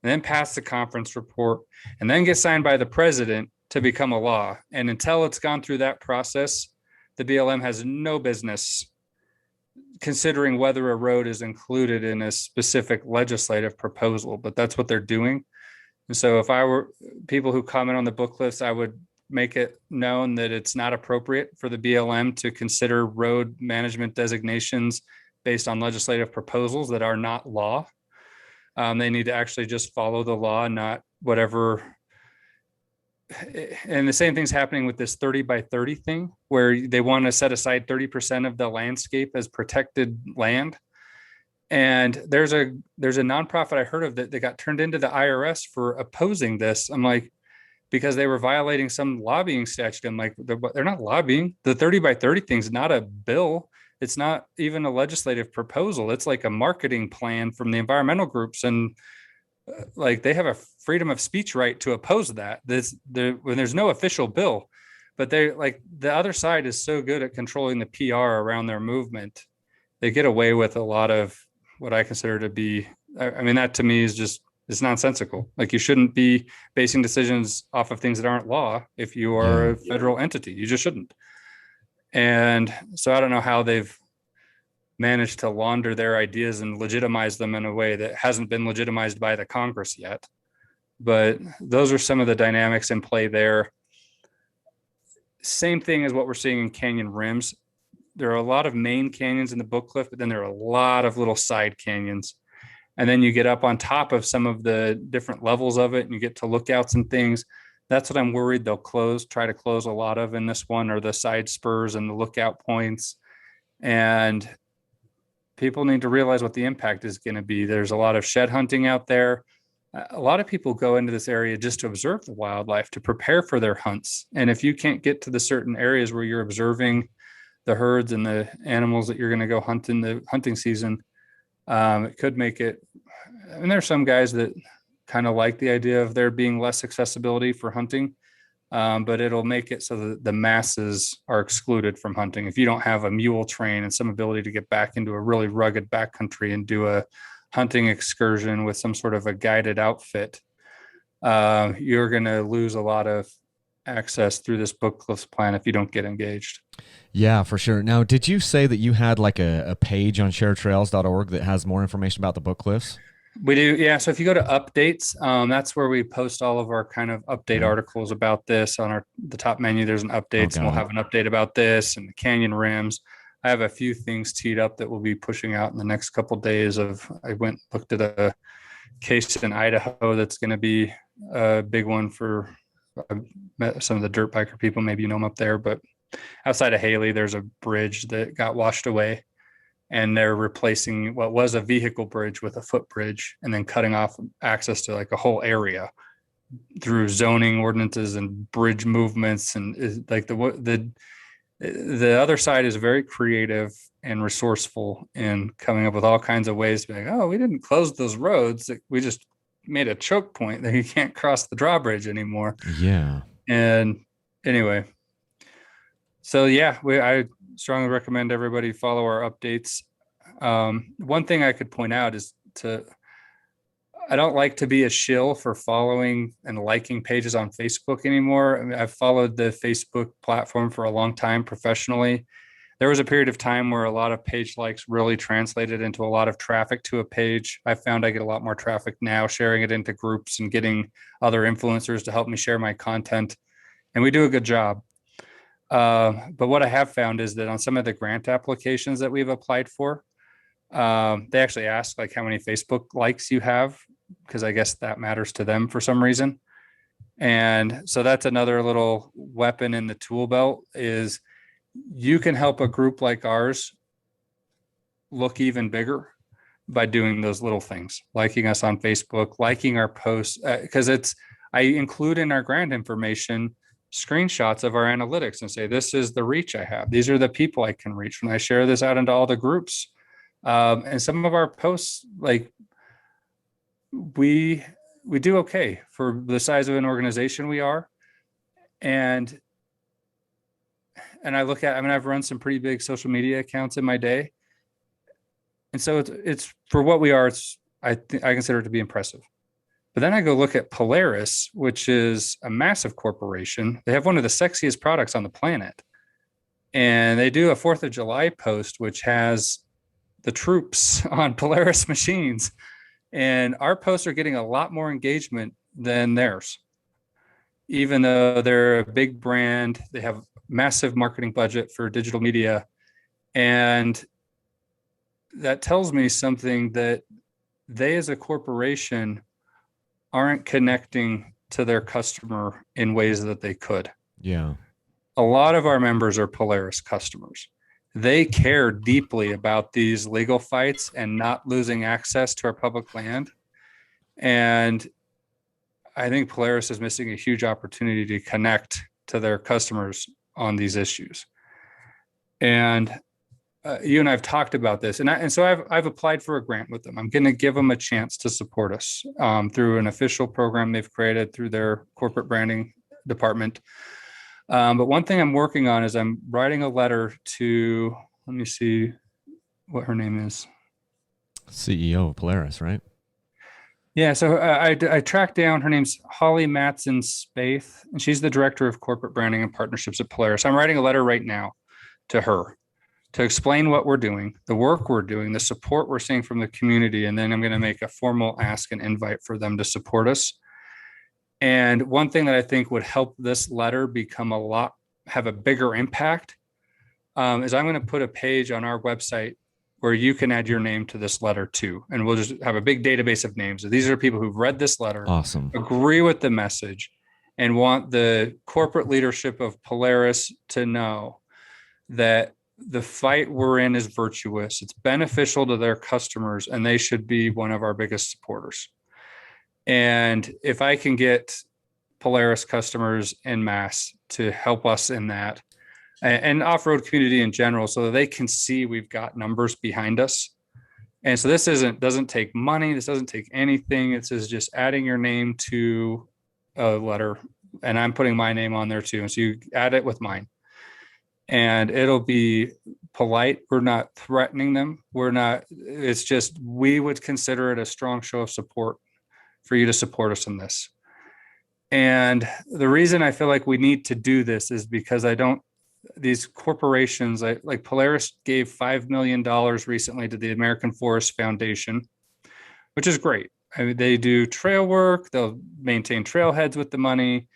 and then pass the conference report and then get signed by the president to become a law. And until it's gone through that process, the BLM has no business considering whether a road is included in a specific legislative proposal, but that's what they're doing. And so if I were people who comment on the Book Cliffs, I would make it known that it's not appropriate for the BLM to consider road management designations based on legislative proposals that are not law. They need to actually just follow the law, not whatever. And the same thing's happening with this 30 by 30 thing, where they want to set aside 30% of the landscape as protected land. And there's a nonprofit I heard of that got turned into the IRS for opposing this. I'm like, because they were violating some lobbying statute. I'm like, they're not lobbying. The 30 by 30 thing is not a bill. It's not even a legislative proposal. It's like a marketing plan from the environmental groups. And like they have a freedom of speech right to oppose that. When there's no official bill, but they like the other side is so good at controlling the PR around their movement. They get away with a lot of what I consider to be, I mean, that to me is just, it's nonsensical. Like you shouldn't be basing decisions off of things that aren't law. If you are a federal entity, you just shouldn't. And so I don't know how they've managed to launder their ideas and legitimize them in a way that hasn't been legitimized by the Congress yet. But those are some of the dynamics in play there. Same thing as what we're seeing in canyon rims. There are a lot of main canyons in the Book Cliff, but then there are a lot of little side canyons. And then you get up on top of some of the different levels of it and you get to lookouts and things. That's what I'm worried they'll try to close a lot of in this one, or the side spurs and the lookout points. And people need to realize what the impact is going to be. There's a lot of shed hunting out there. A lot of people go into this area just to observe the wildlife, to prepare for their hunts. And if you can't get to the certain areas where you're observing the herds and the animals that you're going to go hunt in the hunting season, it could make it. I mean, there are some guys that kind of like the idea of there being less accessibility for hunting, but it'll make it so that the masses are excluded from hunting. If you don't have a mule train and some ability to get back into a really rugged backcountry and do a hunting excursion with some sort of a guided outfit, you're going to lose a lot of access through this book cliffs plan if you don't get engaged. Yeah, for sure. Now, did you say that you had like a page on sharetrails.org that has more information about the book cliffs? We do, yeah. So if you go to updates, that's where we post all of our kind of update articles about this. On the top menu, there's an updates, and we'll have an update about this and the canyon rims. I have a few things teed up that we'll be pushing out in the next couple of days. I went and looked at a case in Idaho that's going to be a big one for some of the dirt biker people. Maybe you know them up there, but outside of Haley, there's a bridge that got washed away, and they're replacing what was a vehicle bridge with a footbridge, and then cutting off access to like a whole area through zoning ordinances and bridge movements. And like the other side is very creative and resourceful in coming up with all kinds of ways to be like, oh, we didn't close those roads. We just made a choke point that you can't cross the drawbridge anymore. Yeah. And anyway, so yeah, I strongly recommend everybody follow our updates. One thing I could point out is I don't like to be a shill for following and liking pages on Facebook anymore. I mean, I've followed the Facebook platform for a long time professionally. There was a period of time where a lot of page likes really translated into a lot of traffic to a page. I found I get a lot more traffic now sharing it into groups and getting other influencers to help me share my content. And we do a good job. But what I have found is that on some of the grant applications that we've applied for, they actually ask like how many Facebook likes you have, because I guess that matters to them for some reason. And so that's another little weapon in the tool belt, is you can help a group like ours look even bigger by doing those little things, liking us on Facebook, liking our posts, because I include in our grant information screenshots of our analytics and say, this is the reach I have. These are the people I can reach when I share this out into all the groups. And some of our posts, like we do okay for the size of an organization we are. And I look at, I've run some pretty big social media accounts in my day. And so it's for what we are, I consider it to be impressive. But then I go look at Polaris, which is a massive corporation. They have one of the sexiest products on the planet. And they do a 4th of July post, which has the troops on Polaris machines. And our posts are getting a lot more engagement than theirs. Even though they're a big brand, they have massive marketing budget for digital media. And that tells me something, that they as a corporation aren't connecting to their customer in ways that they could. Yeah. A lot of our members are Polaris customers. They care deeply about these legal fights and not losing access to our public land. And I think Polaris is missing a huge opportunity to connect to their customers on these issues. And you and I have talked about this, and so I've applied for a grant with them. I'm going to give them a chance to support us through an official program they've created through their corporate branding department. But one thing I'm working on is I'm writing a letter to, let me see what her name is. CEO of Polaris, right? Yeah, so I tracked down, her name's Holly Matson Spaeth, and she's the director of corporate branding and partnerships at Polaris. I'm writing a letter right now to her to explain what we're doing, the work we're doing, the support we're seeing from the community, and then I'm going to make a formal ask and invite for them to support us. And one thing that I think would help this letter have a bigger impact is I'm going to put a page on our website where you can add your name to this letter too. And we'll just have a big database of names. So these are people who've read this letter, awesome, agree with the message, and want the corporate leadership of Polaris to know that the fight we're in is virtuous. It's beneficial to their customers, and they should be one of our biggest supporters. And if I can get Polaris customers en masse to help us in that, and off-road community in general, so that they can see we've got numbers behind us. And so this doesn't take money. This doesn't take anything. It says just adding your name to a letter, and I'm putting my name on there too. And so you add it with mine, and it'll be polite. We're not threatening them. It's just, we would consider it a strong show of support for you to support us in this. And the reason I feel like we need to do this is because these corporations, like Polaris gave $5 million recently to the American Forest Foundation, which is great. I mean, they do trail work, they'll maintain trailheads with the money.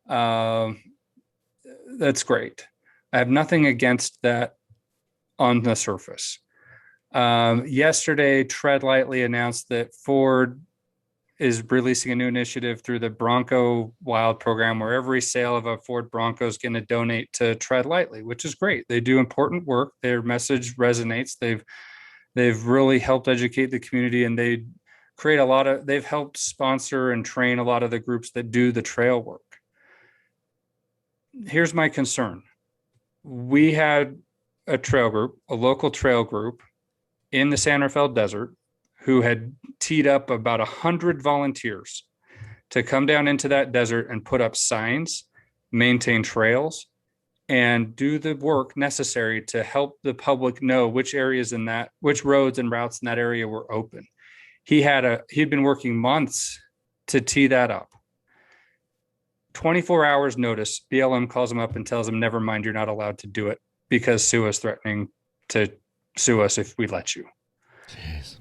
That's great. I have nothing against that on the surface. Yesterday, Tread Lightly announced that Ford is releasing a new initiative through the Bronco Wild program, where every sale of a Ford Bronco is going to donate to Tread Lightly, which is great. They do important work. Their message resonates. They've really helped educate the community, and they've helped sponsor and train a lot of the groups that do the trail work. Here's my concern. We had a trail group, a local trail group in the San Rafael Desert, who had teed up about 100 volunteers to come down into that desert and put up signs, maintain trails, and do the work necessary to help the public know which roads and routes in that area were open. He'd been working months to tee that up. 24 hours notice, BLM calls him up and tells him, never mind, you're not allowed to do it because Sue is threatening to sue us if we let you. Jeez.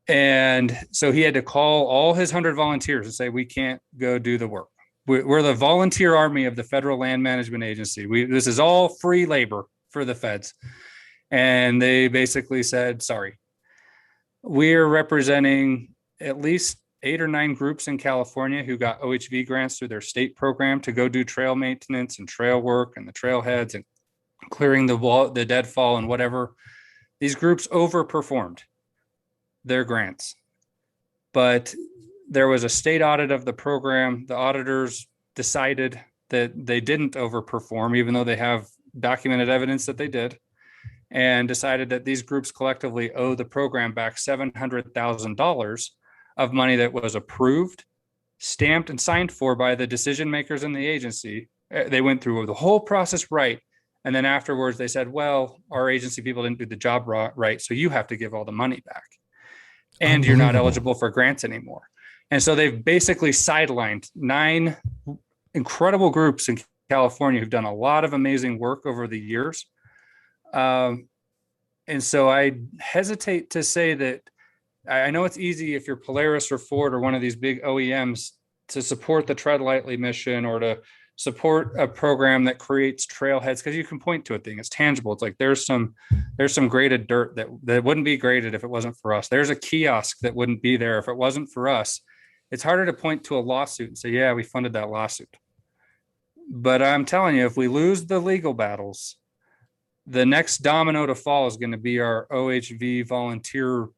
And so he had to call all his 100 volunteers and say, we can't go do the work. We're the volunteer army of the Federal Land Management Agency. This is all free labor for the feds. And they basically said, sorry. We're representing at least 8 or 9 groups in California who got OHV grants through their state program to go do trail maintenance and trail work and the trailheads and clearing the deadfall and whatever. These groups overperformed their grants. But there was a state audit of the program. The auditors decided that they didn't overperform, even though they have documented evidence that they did, and decided that these groups collectively owe the program back $700,000 of money that was approved, stamped, and signed for by the decision makers in the agency. They went through the whole process right. And then afterwards, they said, well, our agency people didn't do the job right, so you have to give all the money back. And you're not eligible for grants anymore. And so they've basically sidelined 9 incredible groups in California who've done a lot of amazing work over the years. And so I hesitate to say that. I know it's easy if you're Polaris or Ford or one of these big OEMs to support the Tread Lightly mission or to support a program that creates trailheads, because you can point to a thing. It's tangible. It's like there's some graded dirt that wouldn't be graded if it wasn't for us. There's a kiosk that wouldn't be there if it wasn't for us. It's harder to point to a lawsuit and say, yeah, we funded that lawsuit. But I'm telling you, if we lose the legal battles, the next domino to fall is going to be our OHV volunteer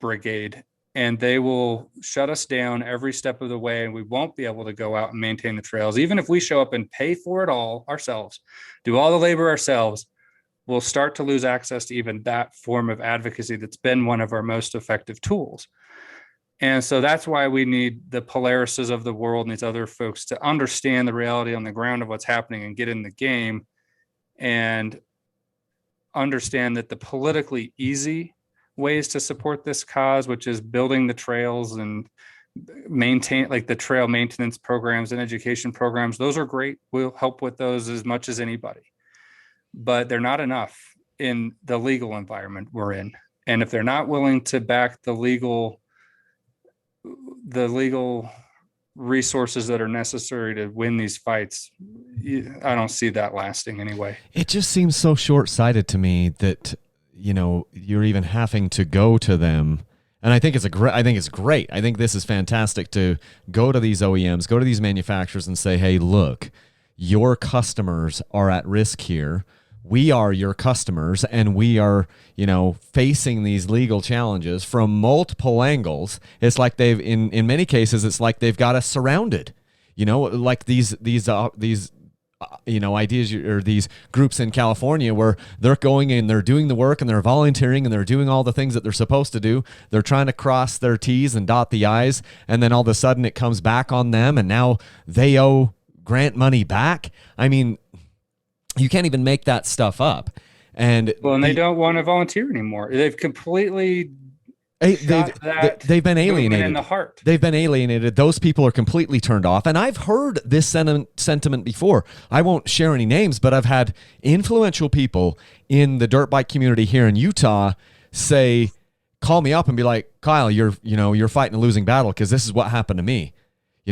brigade, and they will shut us down every step of the way, and we won't be able to go out and maintain the trails. Even if we show up and pay for it all ourselves, do all the labor ourselves, we'll start to lose access to even that form of advocacy that's been one of our most effective tools. And so that's why we need the Polarises of the world and these other folks to understand the reality on the ground of what's happening and get in the game and understand that the politically easy ways to support this cause, which is building the trails and maintain like the trail maintenance programs and education programs, those are great. We'll help with those as much as anybody, but they're not enough in the legal environment we're in. And if they're not willing to back the legal resources that are necessary to win these fights, I don't see that lasting anyway. It just seems so short-sighted to me that, you know, you're even having to go to them. And I think it's great. I think this is fantastic to go to these OEMs, go to these manufacturers and say, hey, look, your customers are at risk here. We are your customers, and we are, you know, facing these legal challenges from multiple angles. It's like in many cases, it's like they've got us surrounded, you know, like these ideas or these groups in California where they're going and they're doing the work and they're volunteering and they're doing all the things that they're supposed to do. They're trying to cross their T's and dot the I's. And then all of a sudden it comes back on them and now they owe grant money back. I mean, you can't even make that stuff up. And they don't want to volunteer anymore. They've completely shot that they've been movement in alienated. the heart. They've been alienated. Those people are completely turned off. And I've heard this sentiment before. I won't share any names, but I've had influential people in the dirt bike community here in Utah say, call me up and be like, Kyle, you're fighting a losing battle because this is what happened to me.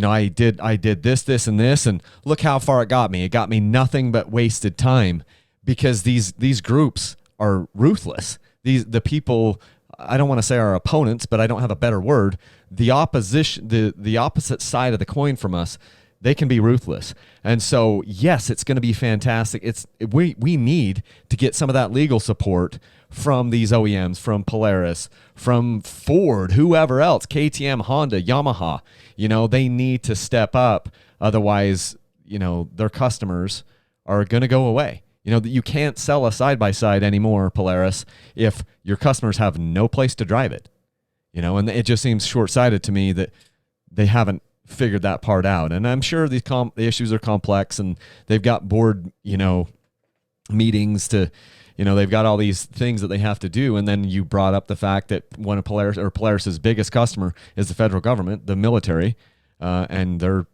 I did this, and this, and look how far it got me. It got me nothing but wasted time because these groups are ruthless. The people, I don't want to say our opponents, but I don't have a better word. The opposition, the opposite side of the coin from us, they can be ruthless. And so, yes, it's going to be fantastic. We need to get some of that legal support from these OEMs, from Polaris, from Ford, whoever else, KTM, Honda, Yamaha. They need to step up. Otherwise, their customers are going to go away. You can't sell a side-by-side anymore, Polaris, if your customers have no place to drive it. And it just seems short-sighted to me that they haven't figured that part out. And I'm sure the issues are complex, and they've got board, meetings to, they've got all these things that they have to do. And then you brought up the fact that one of Polaris's biggest customer is the federal government, the military, and they're,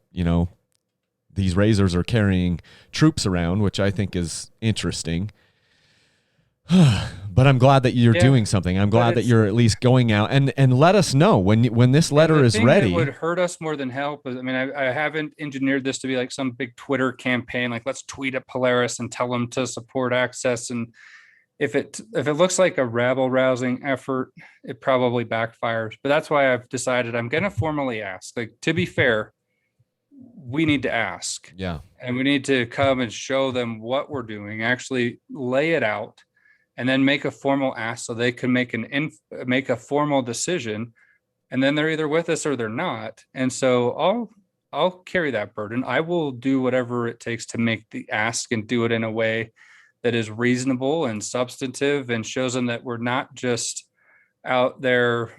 these razors are carrying troops around, which I think is interesting. But I'm glad that you're doing something. I'm glad that you're at least going out and let us know when this letter is ready. That would hurt us more than help. I mean, I haven't engineered this to be like some big Twitter campaign, like let's tweet at Polaris and tell them to support access. And if it looks like a rabble rousing effort, it probably backfires. But that's why I've decided I'm going to formally ask. Like, to be fair, we need to ask. Yeah. And we need to come and show them what we're doing, actually lay it out, and then make a formal ask so they can make a formal decision. And then they're either with us or they're not. And so I'll carry that burden. I will do whatever it takes to make the ask and do it in a way that is reasonable and substantive and shows them that we're not just out there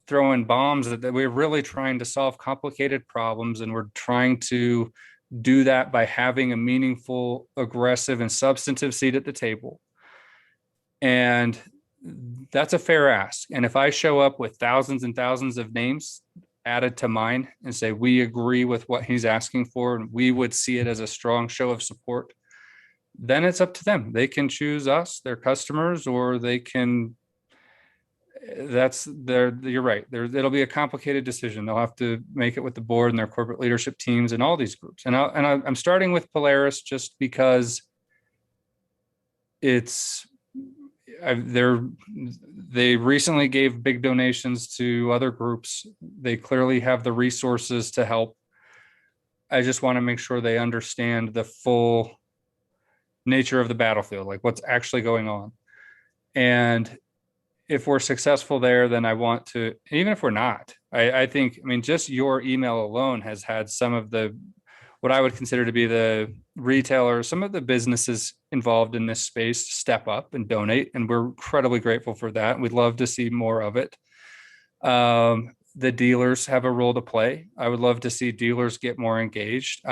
throwing bombs, that we're really trying to solve complicated problems. And we're trying to do that by having a meaningful, aggressive, and substantive seat at the table. And that's a fair ask. And if I show up with thousands and thousands of names added to mine and say, we agree with what he's asking for, and we would see it as a strong show of support, then it's up to them. They can choose us, their customers, or they can, you're right. It'll be a complicated decision. They'll have to make it with the board and their corporate leadership teams and all these groups. And I'm starting with Polaris just because they recently gave big donations to other groups. They clearly have the resources to help. I just want to make sure they understand the full nature of the battlefield, like what's actually going on. And if we're successful there, then I want to, even if we're not, I think, just your email alone has had some of what I would consider to be the retailers, some of the businesses involved in this space step up and donate. And we're incredibly grateful for that. We'd love to see more of it. The dealers have a role to play. I would love to see dealers get more engaged.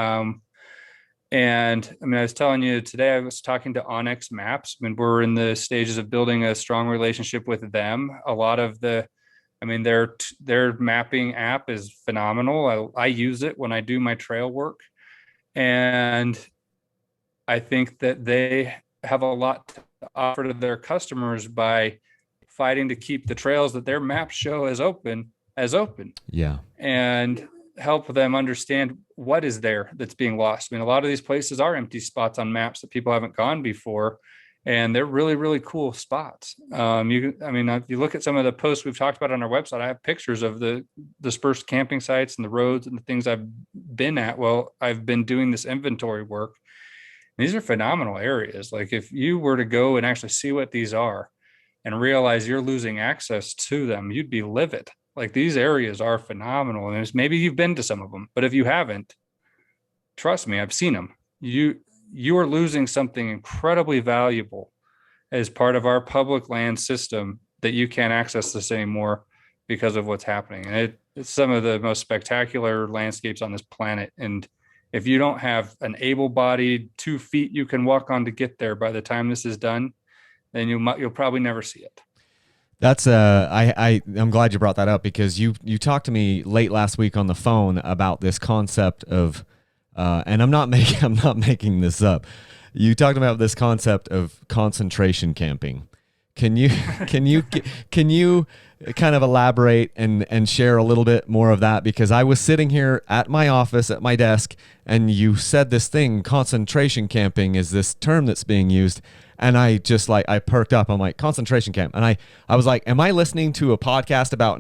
And I was telling you today, I was talking to Onyx Maps. We're in the stages of building a strong relationship with them. A lot of their mapping app is phenomenal. I use it when I do my trail work. And I think that they have a lot to offer to their customers by fighting to keep the trails that their maps show as open. Yeah. And help them understand what is there that's being lost. A lot of these places are empty spots on maps that people haven't gone before, and they're really, really cool spots. If you look at some of the posts we've talked about on our website, I have pictures of the dispersed camping sites and the roads and the things I've been at while I've been doing this inventory work. These are phenomenal areas. Like, if you were to go and actually see what these are and realize you're losing access to them, you'd be livid. Like, these areas are phenomenal. And maybe you've been to some of them, but if you haven't, trust me, I've seen them. You are losing something incredibly valuable as part of our public land system that you can't access this anymore because of what's happening. And it's some of the most spectacular landscapes on this planet. And if you don't have an able-bodied 2 feet you can walk on to get there by the time this is done, then you'll probably never see it. That's I'm glad you brought that up because you talked to me late last week on the phone about this concept of and I'm not making this up. You talked about this concept of concentration camping. Can you can you can you kind of elaborate and share a little bit more of that, because I was sitting here at my office at my desk and you said this thing, concentration camping is this term that's being used, and I just like I perked up. I'm like, concentration camp, and I was like, am I listening to a podcast about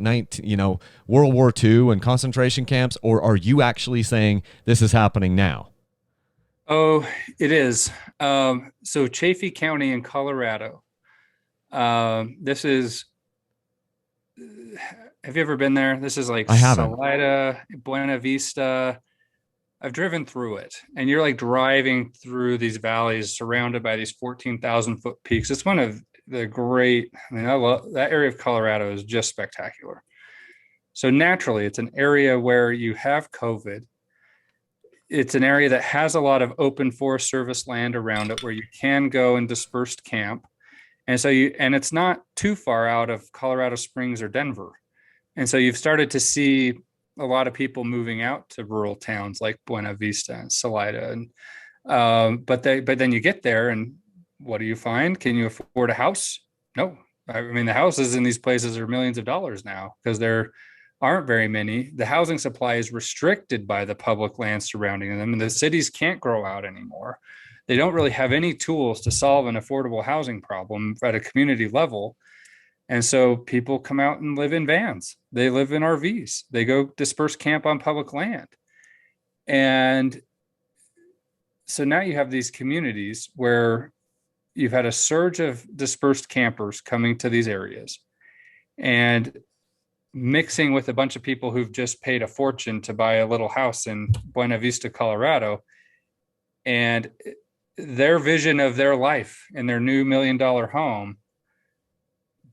World War II and concentration camps, or are you actually saying this is happening now? Oh, it is. So Chaffee County in Colorado. This is, have you ever been there? This is like I haven't. Salida, Buena Vista. I've driven through it, and you're like driving through these valleys surrounded by these 14,000-foot peaks. It's one of the great, I mean, I love that area of Colorado is just spectacular. So naturally, it's an area where you have COVID. It's an area that has a lot of open Forest Service land around it where you can go and dispersed camp. And so and it's not too far out of Colorado Springs or Denver. And so you've started to see a lot of people moving out to rural towns like Buena Vista and Salida. And but then you get there and what do you find? Can you afford a house? No. I mean, the houses in these places are millions of dollars now because there aren't very many. The housing supply is restricted by the public land surrounding them, and the cities can't grow out anymore. They don't really have any tools to solve an affordable housing problem at a community level. And so people come out and live in vans. They live in RVs. They go disperse camp on public land. And so now you have these communities where you've had a surge of dispersed campers coming to these areas and mixing with a bunch of people who've just paid a fortune to buy a little house in Buena Vista, Colorado. And their vision of their life in their new $1 million home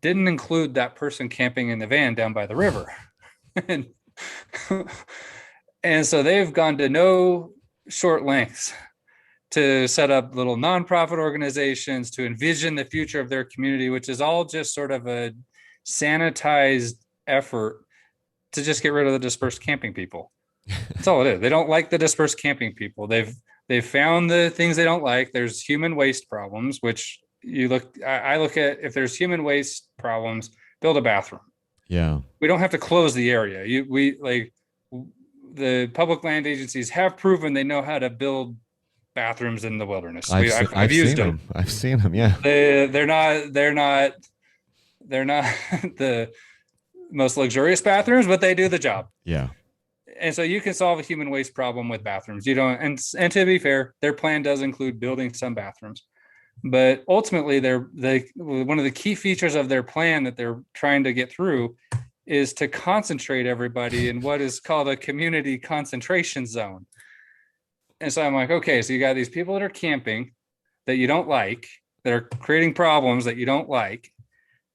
didn't include that person camping in the van down by the river. and, and so they've gone to no short lengths to set up little nonprofit organizations to envision the future of their community, which is all just sort of a sanitized effort to just get rid of the dispersed camping people. That's all it is. They don't like the dispersed camping people. They've found the things they don't like. There's human waste problems, which I look at, if there's human waste problems, build a bathroom. Yeah. We don't have to close the area. The public land agencies have proven they know how to build bathrooms in the wilderness. I've used them. I've seen them. Yeah. They're not the most luxurious bathrooms, but they do the job. Yeah. And so you can solve a human waste problem with bathrooms. You don't, and to be fair, their plan does include building some bathrooms. But ultimately, one of the key features of their plan that they're trying to get through is to concentrate everybody in what is called a community concentration zone. And so I'm like, okay, so you got these people that are camping that you don't like, that are creating problems that you don't like,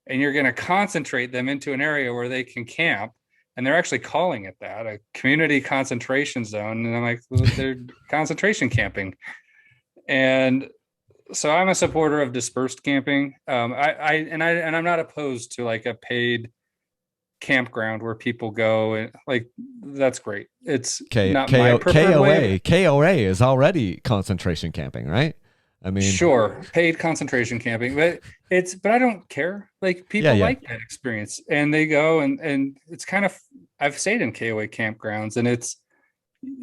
and you're going to concentrate them into an area where they can camp. And they're actually calling it that, a community concentration zone. And I'm like, well, they're concentration camping. And so I'm a supporter of dispersed camping. I'm not opposed to like a paid campground where people go, and like that's great. It's not my preferred way. KOA is already concentration camping, right? I mean, sure, paid concentration camping, but I don't care. Like people like that experience, and they go and it's kind of, I've stayed in KOA campgrounds, and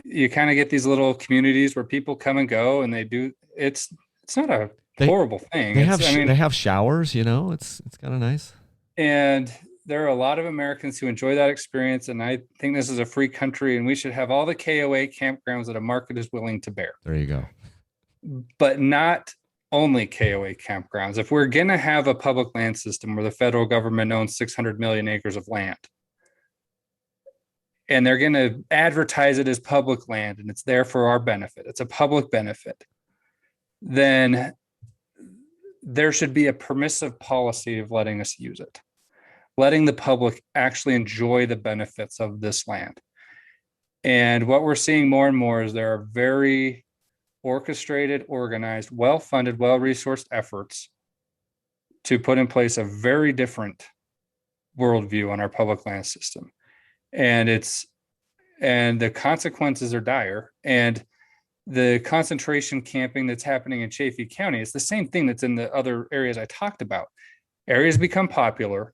you kind of get these little communities where people come and go, and it's not a horrible thing. They have showers, it's kind of nice. And there are a lot of Americans who enjoy that experience, and I think this is a free country, and we should have all the KOA campgrounds that a market is willing to bear. There you go. But not only KOA campgrounds. If we're going to have a public land system where the federal government owns 600 million acres of land, and they're going to advertise it as public land, and it's there for our benefit, it's a public benefit, then there should be a permissive policy of letting us use it, letting the public actually enjoy the benefits of this land. And what we're seeing more and more is there are very orchestrated, organized, well-funded, well-resourced efforts to put in place a very different worldview on our public land system. And the consequences are dire. And the concentration camping that's happening in Chaffee County, it's the same thing that's in the other areas I talked about. Areas become popular.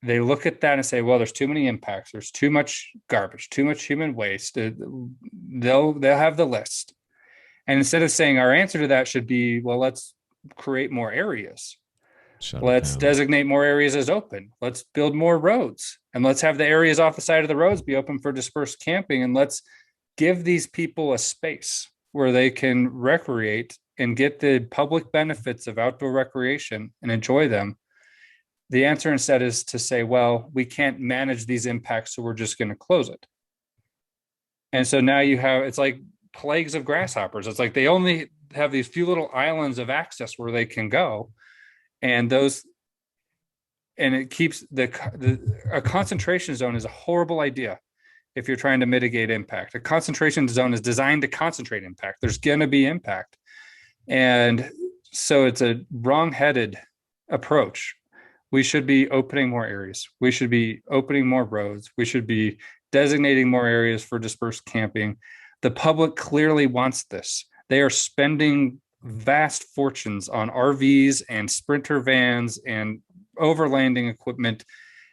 They look at that and say, well, there's too many impacts. There's too much garbage, too much human waste. They'll have the list. And instead of saying our answer to that should be, well, let's create more areas. Let's designate more areas as open. Let's build more roads, and let's have the areas off the side of the roads be open for dispersed camping. And let's give these people a space where they can recreate and get the public benefits of outdoor recreation and enjoy them. The answer instead is to say, well, we can't manage these impacts, so we're just going to close it. And so now it's like plagues of grasshoppers. It's like they only have these few little islands of access where they can go. And it keeps a concentration zone is a horrible idea if you're trying to mitigate impact. A concentration zone is designed to concentrate impact. There's going to be impact. And so it's a wrong-headed approach. We should be opening more areas. We should be opening more roads. We should be designating more areas for dispersed camping. The public clearly wants this. They are spending vast fortunes on RVs and sprinter vans and overlanding equipment.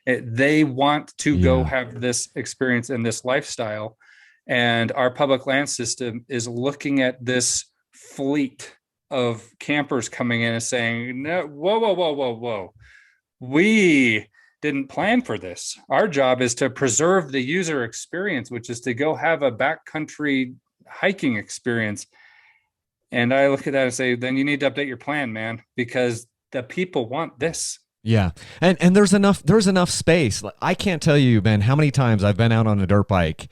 They want to go have this experience and this lifestyle. And our public land system is looking at this fleet of campers coming in and saying, no, whoa. We didn't plan for this. Our job is to preserve the user experience, which is to go have a backcountry hiking experience. And I look at that and say, then you need to update your plan, man, because the people want this. Yeah. And there's enough space. I can't tell you, Ben, how many times I've been out on a dirt bike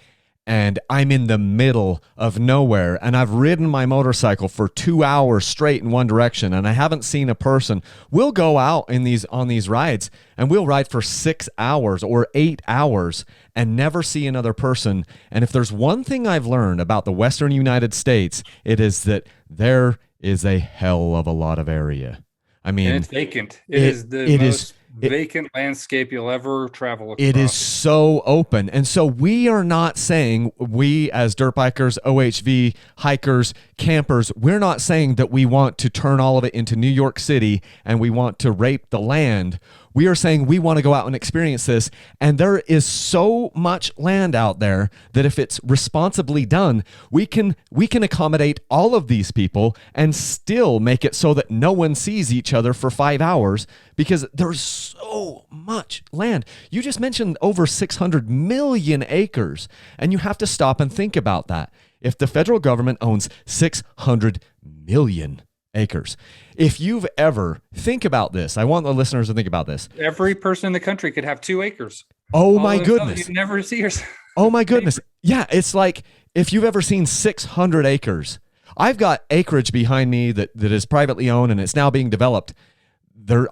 and I'm in the middle of nowhere and I've ridden my motorcycle for 2 hours straight in one direction and I haven't seen a person. We'll go out on these rides and we'll ride for 6 hours or 8 hours and never see another person. And if there's one thing I've learned about the Western United States, it is that there is a hell of a lot of area. I mean, and it's vacant. It is the most vacant landscape you'll ever travel across. It is so open. And so we are not saying, we as dirt bikers, OHV, hikers, campers, we're not saying that we want to turn all of it into New York City and we want to rape the land. We are saying we want to go out and experience this. And there is so much land out there that if it's responsibly done, we can accommodate all of these people and still make it so that no one sees each other for 5 hours because there's so much land. You just mentioned over 600 million acres, and you have to stop and think about that. If the federal government owns 600 million acres. If you've ever, think about this. I want the listeners to think about this. Every person in the country could have 2 acres. Oh my goodness. You never see yourself. Oh my goodness. Yeah, it's like if you've ever seen 600 acres. I've got acreage behind me that is privately owned and it's now being developed.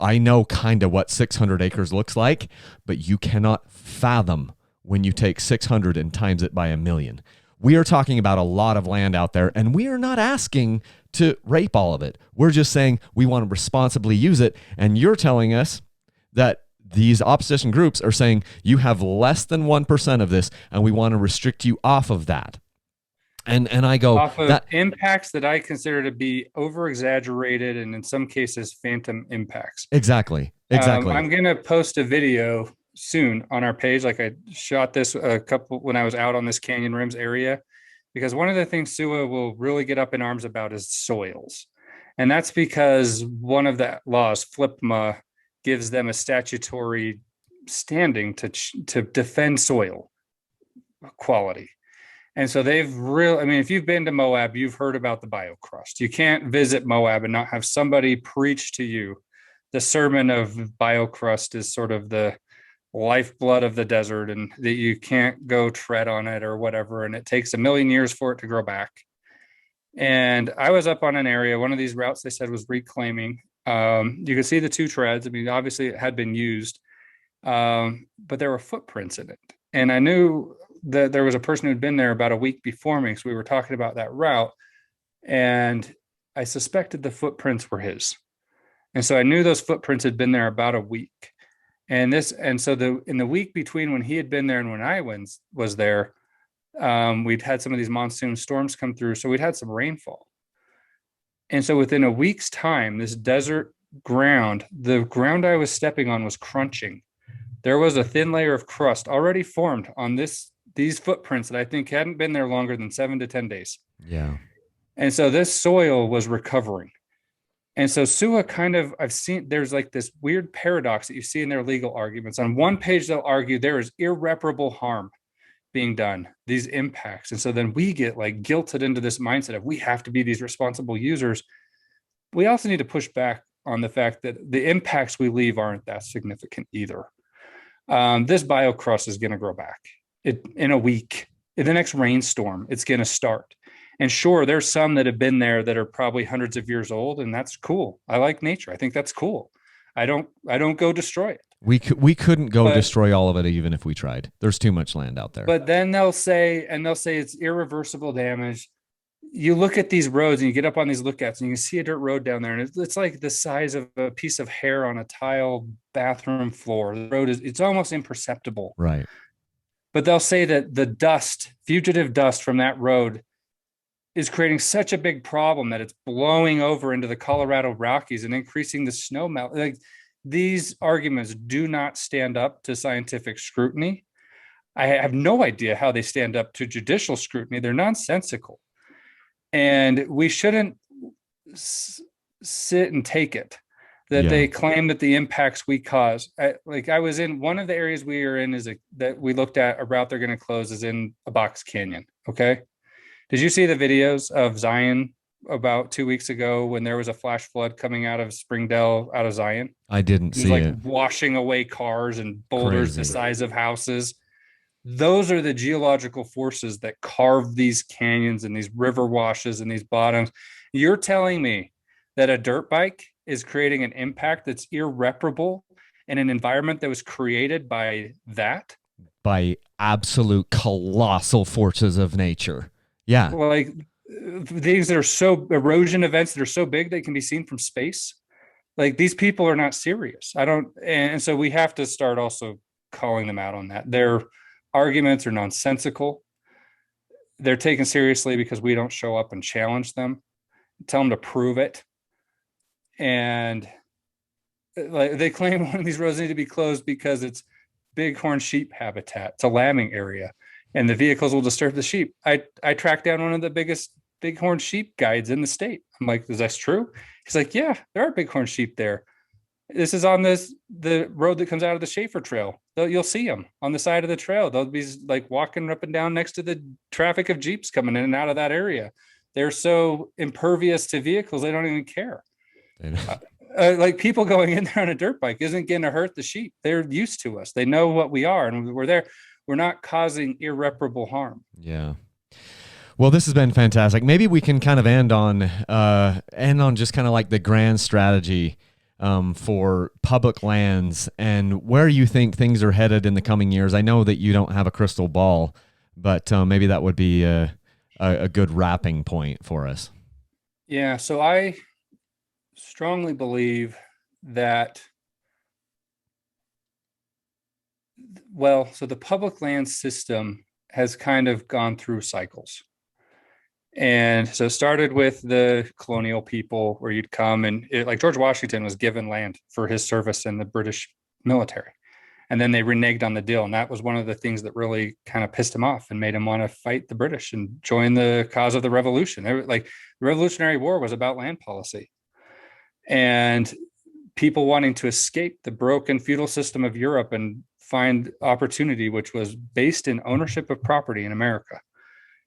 I know kind of what 600 acres looks like, but you cannot fathom when you take 600 and times it by 1 million. We are talking about a lot of land out there, and we are not asking to rape all of it. We're just saying we want to responsibly use it, and you're telling us that these opposition groups are saying you have less than 1% of this, and we want to restrict you off of that. And I go off of impacts that I consider to be over-exaggerated and in some cases phantom impacts. Exactly. I'm going to post a video soon on our page. Like I shot this when I was out on this Canyon Rims area, because one of the things SUA will really get up in arms about is soils. And that's because one of the laws, FLIPMA, gives them a statutory standing to defend soil quality. And so if you've been to Moab, you've heard about the biocrust. You can't visit Moab and not have somebody preach to you. The sermon of biocrust is sort of the lifeblood of the desert and that you can't go tread on it or whatever. And it takes 1 million years for it to grow back. And I was up on an area, one of these routes they said was reclaiming. You could see the 2 treads. I mean, obviously it had been used, but there were footprints in it. And I knew that there was a person who'd been there about a week before me. So we were talking about that route and I suspected the footprints were his. And so I knew those footprints had been there about a week. And so in the week between when he had been there and when I was there, we'd had some of these monsoon storms come through. So we'd had some rainfall. And so within a week's time, this desert ground, the ground I was stepping on was crunching. There was a thin layer of crust already formed on these footprints that I think hadn't been there longer than 7 to 10 days. Yeah. And so this soil was recovering. And so SUA I've seen, there's like this weird paradox that you see in their legal arguments. On one page, they'll argue there is irreparable harm being done, these impacts. And so then we get like guilted into this mindset of we have to be these responsible users. We also need to push back on the fact that the impacts we leave aren't that significant either. This biocrust is going to grow back in a week. In the next rainstorm, it's going to start. And sure, there's some that have been there that are probably hundreds of years old, and that's cool. I like nature. I think that's cool. I don't go destroy it. We couldn't go destroy all of it even if we tried. There's too much land out there. But then they'll say it's irreversible damage. You look at these roads and you get up on these lookouts and you can see a dirt road down there, and it's like the size of a piece of hair on a tile bathroom floor. The road it's almost imperceptible. Right. But they'll say that the fugitive dust from that road is creating such a big problem that it's blowing over into the Colorado Rockies and increasing the snow melt. Like, these arguments do not stand up to scientific scrutiny. I have no idea how they stand up to judicial scrutiny. They're nonsensical. And we shouldn't sit and take it that they claim that the impacts we cause. I was in one of the areas we are in that we looked at a route they're going to close is in a box canyon. Okay. Did you see the videos of Zion about 2 weeks ago when there was a flash flood coming out of Springdale, out of Zion? I didn't see it. Washing away cars and boulders the size of houses. Those are the geological forces that carve these canyons and these river washes and these bottoms. You're telling me that a dirt bike is creating an impact that's irreparable in an environment that was created by absolute colossal forces of nature. Yeah. Well, like things that are erosion events that are so big they can be seen from space. Like, these people are not serious. And so we have to start also calling them out on that. Their arguments are nonsensical. They're taken seriously because we don't show up and challenge them, tell them to prove it. And like, they claim one of these roads need to be closed because it's bighorn sheep habitat. It's a lambing area, and the vehicles will disturb the sheep. I tracked down one of the biggest bighorn sheep guides in the state. I'm like, is that true? He's like, yeah, there are bighorn sheep there. This is on the road that comes out of the Schaefer Trail. You'll see them on the side of the trail. They'll be like walking up and down next to the traffic of Jeeps coming in and out of that area. They're so impervious to vehicles, they don't even care. Like, people going in there on a dirt bike isn't going to hurt the sheep. They're used to us. They know what we are, and we're there. We're not causing irreparable harm. Yeah. Well, this has been fantastic. Maybe we can kind of end on just kind of like the grand strategy for public lands and where you think things are headed in the coming years. I know that you don't have a crystal ball, but maybe that would be a good wrapping point for us. Yeah. So I strongly believe that, so the public land system has kind of gone through cycles. And so it started with the colonial people, where you'd come and like George Washington was given land for his service in the British military. And then they reneged on the deal. And that was one of the things that really kind of pissed him off and made him want to fight the British and join the cause of the revolution. Like, the Revolutionary War was about land policy and people wanting to escape the broken feudal system of Europe and find opportunity, which was based in ownership of property in America.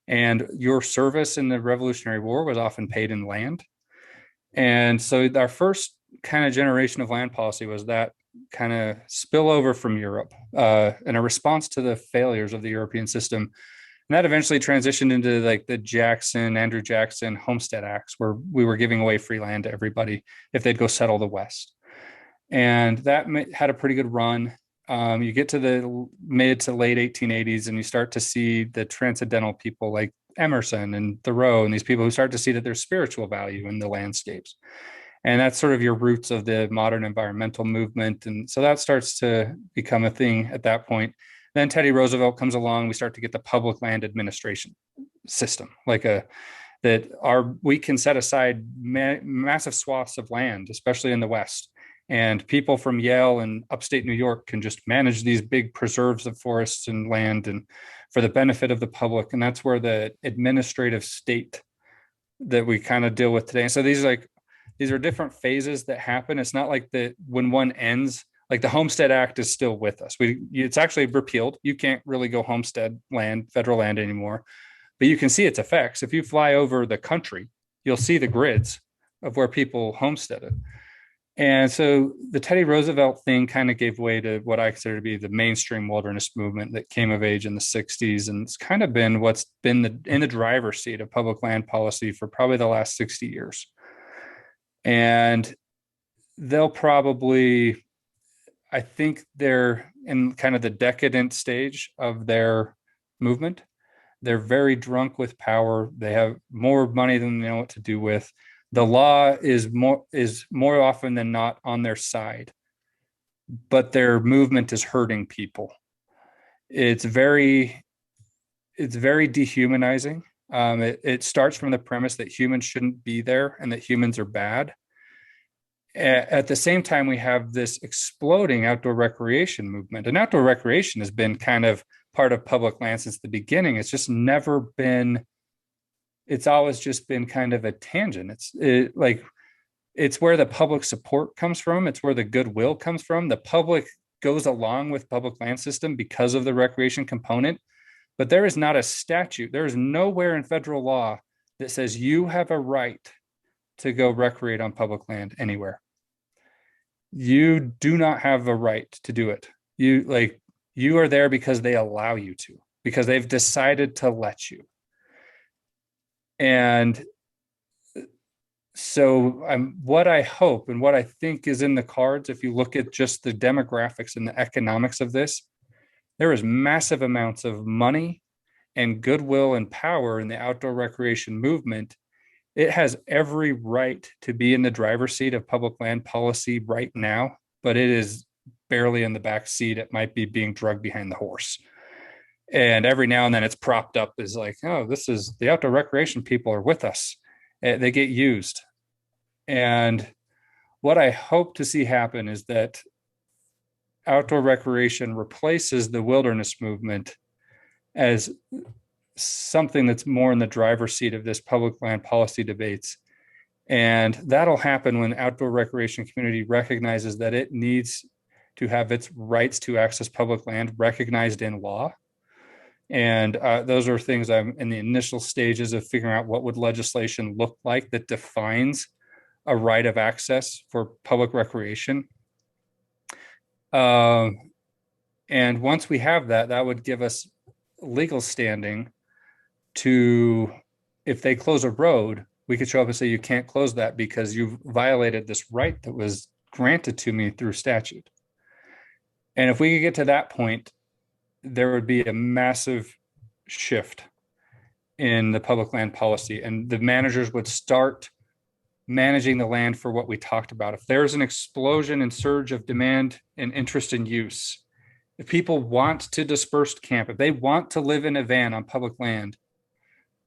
And your service in the Revolutionary War was often paid in land. And so our first kind of generation of land policy was that kind of spillover from Europe in a response to the failures of the European system. And that eventually transitioned into like the Andrew Jackson Homestead Acts, where we were giving away free land to everybody if they'd go settle the West. And that had a pretty good run. You get to the mid to late 1880s and you start to see the transcendental people like Emerson and Thoreau and these people who start to see that there's spiritual value in the landscapes. And that's sort of your roots of the modern environmental movement. And so that starts to become a thing at that point. Then Teddy Roosevelt comes along. We start to get the public land administration system, we can set aside massive swaths of land, especially in the West. And people from Yale and upstate New York can just manage these big preserves of forests and land and for the benefit of the public. And that's where the administrative state that we kind of deal with today. And so these are different phases that happen. It's not like when one ends, like the Homestead Act is still with us. It's actually repealed. You can't really go homestead land, federal land anymore, but you can see its effects. If you fly over the country, you'll see the grids of where people homesteaded. And so the Teddy Roosevelt thing kind of gave way to what I consider to be the mainstream wilderness movement that came of age in the 60s. And it's kind of been what's been in the driver's seat of public land policy for probably the last 60 years. And they'll probably, I think they're in kind of the decadent stage of their movement. They're very drunk with power. They have more money than they know what to do with. The law is more often than not on their side, but their movement is hurting people. It's very dehumanizing. It starts from the premise that humans shouldn't be there and that humans are bad. At the same time, we have this exploding outdoor recreation movement. And outdoor recreation has been kind of part of public land since the beginning. It's just never been, it's always just been kind of a tangent. It's where the public support comes from. It's where the goodwill comes from. The public goes along with public land system because of the recreation component, but there is not a statute. There is nowhere in federal law that says you have a right to go recreate on public land anywhere. You do not have a right to do it. You are there because they allow you to, because they've decided to let you. And so what I hope and what I think is in the cards, if you look at just the demographics and the economics of this, there is massive amounts of money and goodwill and power in the outdoor recreation movement. It has every right to be in the driver's seat of public land policy right now, but it is barely in the back seat. It might be being drugged behind the horse. And every now and then it's propped up as like, oh, this is the outdoor recreation people are with us. They get used. And what I hope to see happen is that outdoor recreation replaces the wilderness movement as something that's more in the driver's seat of this public land policy debates. And that'll happen when outdoor recreation community recognizes that it needs to have its rights to access public land recognized in law. And those are things I'm in the initial stages of figuring out what would legislation look like that defines a right of access for public recreation. And once we have that, that would give us legal standing to, if they close a road, we could show up and say, you can't close that because you've violated this right that was granted to me through statute. And if we could get to that point, there would be a massive shift in the public land policy, and the managers would start managing the land for what we talked about. If there's an explosion and surge of demand and interest in use, if people want to disperse camp, if they want to live in a van on public land,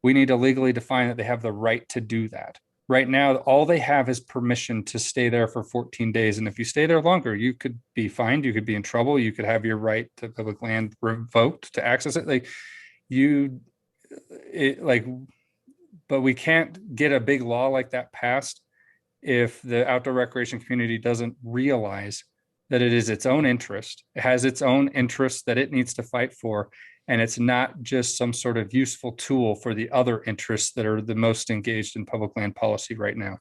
we need to legally define that they have the right to do that. Right now, all they have is permission to stay there for 14 days. And if you stay there longer, you could be fined, you could be in trouble, you could have your right to public land revoked to access it. But we can't get a big law like that passed if the outdoor recreation community doesn't realize that it is its own interest. It has its own interests that it needs to fight for. And it's not just some sort of useful tool for the other interests that are the most engaged in public land policy right now.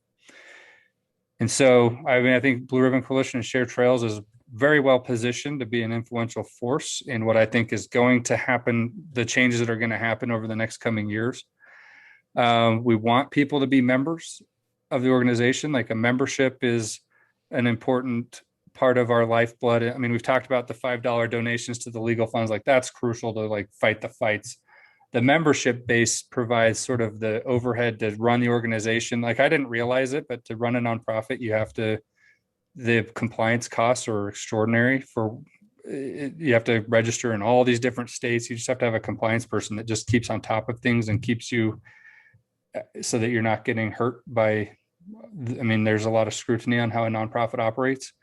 And so, I think Blue Ribbon Coalition and Sharetrails is very well positioned to be an influential force in what I think is going to happen, the changes that are going to happen over the next coming years. We want people to be members of the organization. Like, a membership is an important part of our lifeblood. I mean, we've talked about the $5 donations to the legal funds. Like, that's crucial to fight the fights. The membership base provides sort of the overhead to run the organization. Like, I didn't realize it, but to run a nonprofit, the compliance costs are extraordinary. You have to register in all these different states. You just have to have a compliance person that just keeps on top of things and keeps you so that you're not getting hurt by, there's a lot of scrutiny on how a nonprofit operates.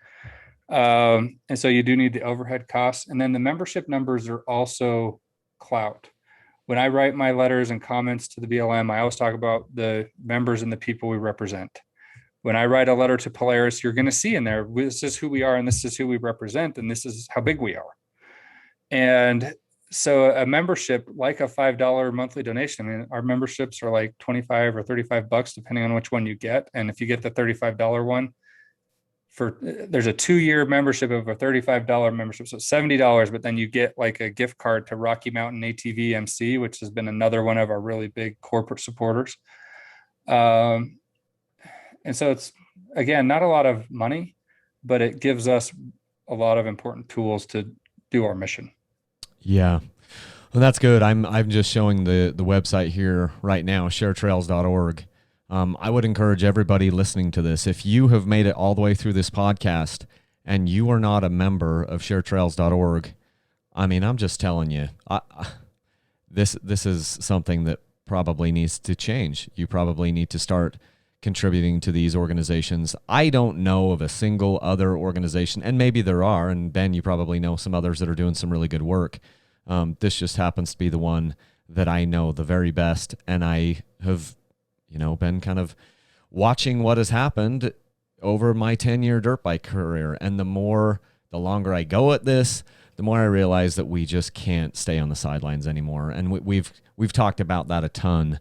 And so you do need the overhead costs. And then the membership numbers are also clout. When I write my letters and comments to the BLM, I always talk about the members and the people we represent. When I write a letter to Polaris, you're going to see in there, this is who we are and this is who we represent and this is how big we are. And so a membership, like a $5 monthly donation, our memberships are like 25 or $35, depending on which one you get. And if you get the $35 one, there's a 2-year membership of a $35 membership, so $70, but then you get like a gift card to Rocky Mountain ATV MC, which has been another one of our really big corporate supporters. And so it's, again, not a lot of money, but it gives us a lot of important tools to do our mission. Yeah. Well, that's good. I'm just showing the website here right now, sharetrails.org. I would encourage everybody listening to this, if you have made it all the way through this podcast and you are not a member of sharetrails.org, I'm just telling you, this is something that probably needs to change. You probably need to start contributing to these organizations. I don't know of a single other organization, and maybe there are, and Ben, you probably know some others that are doing some really good work. This just happens to be the one that I know the very best, and I have been kind of watching what has happened over my 10-year dirt bike career. And the longer I go at this, the more I realize that we just can't stay on the sidelines anymore. And we've talked about that a ton.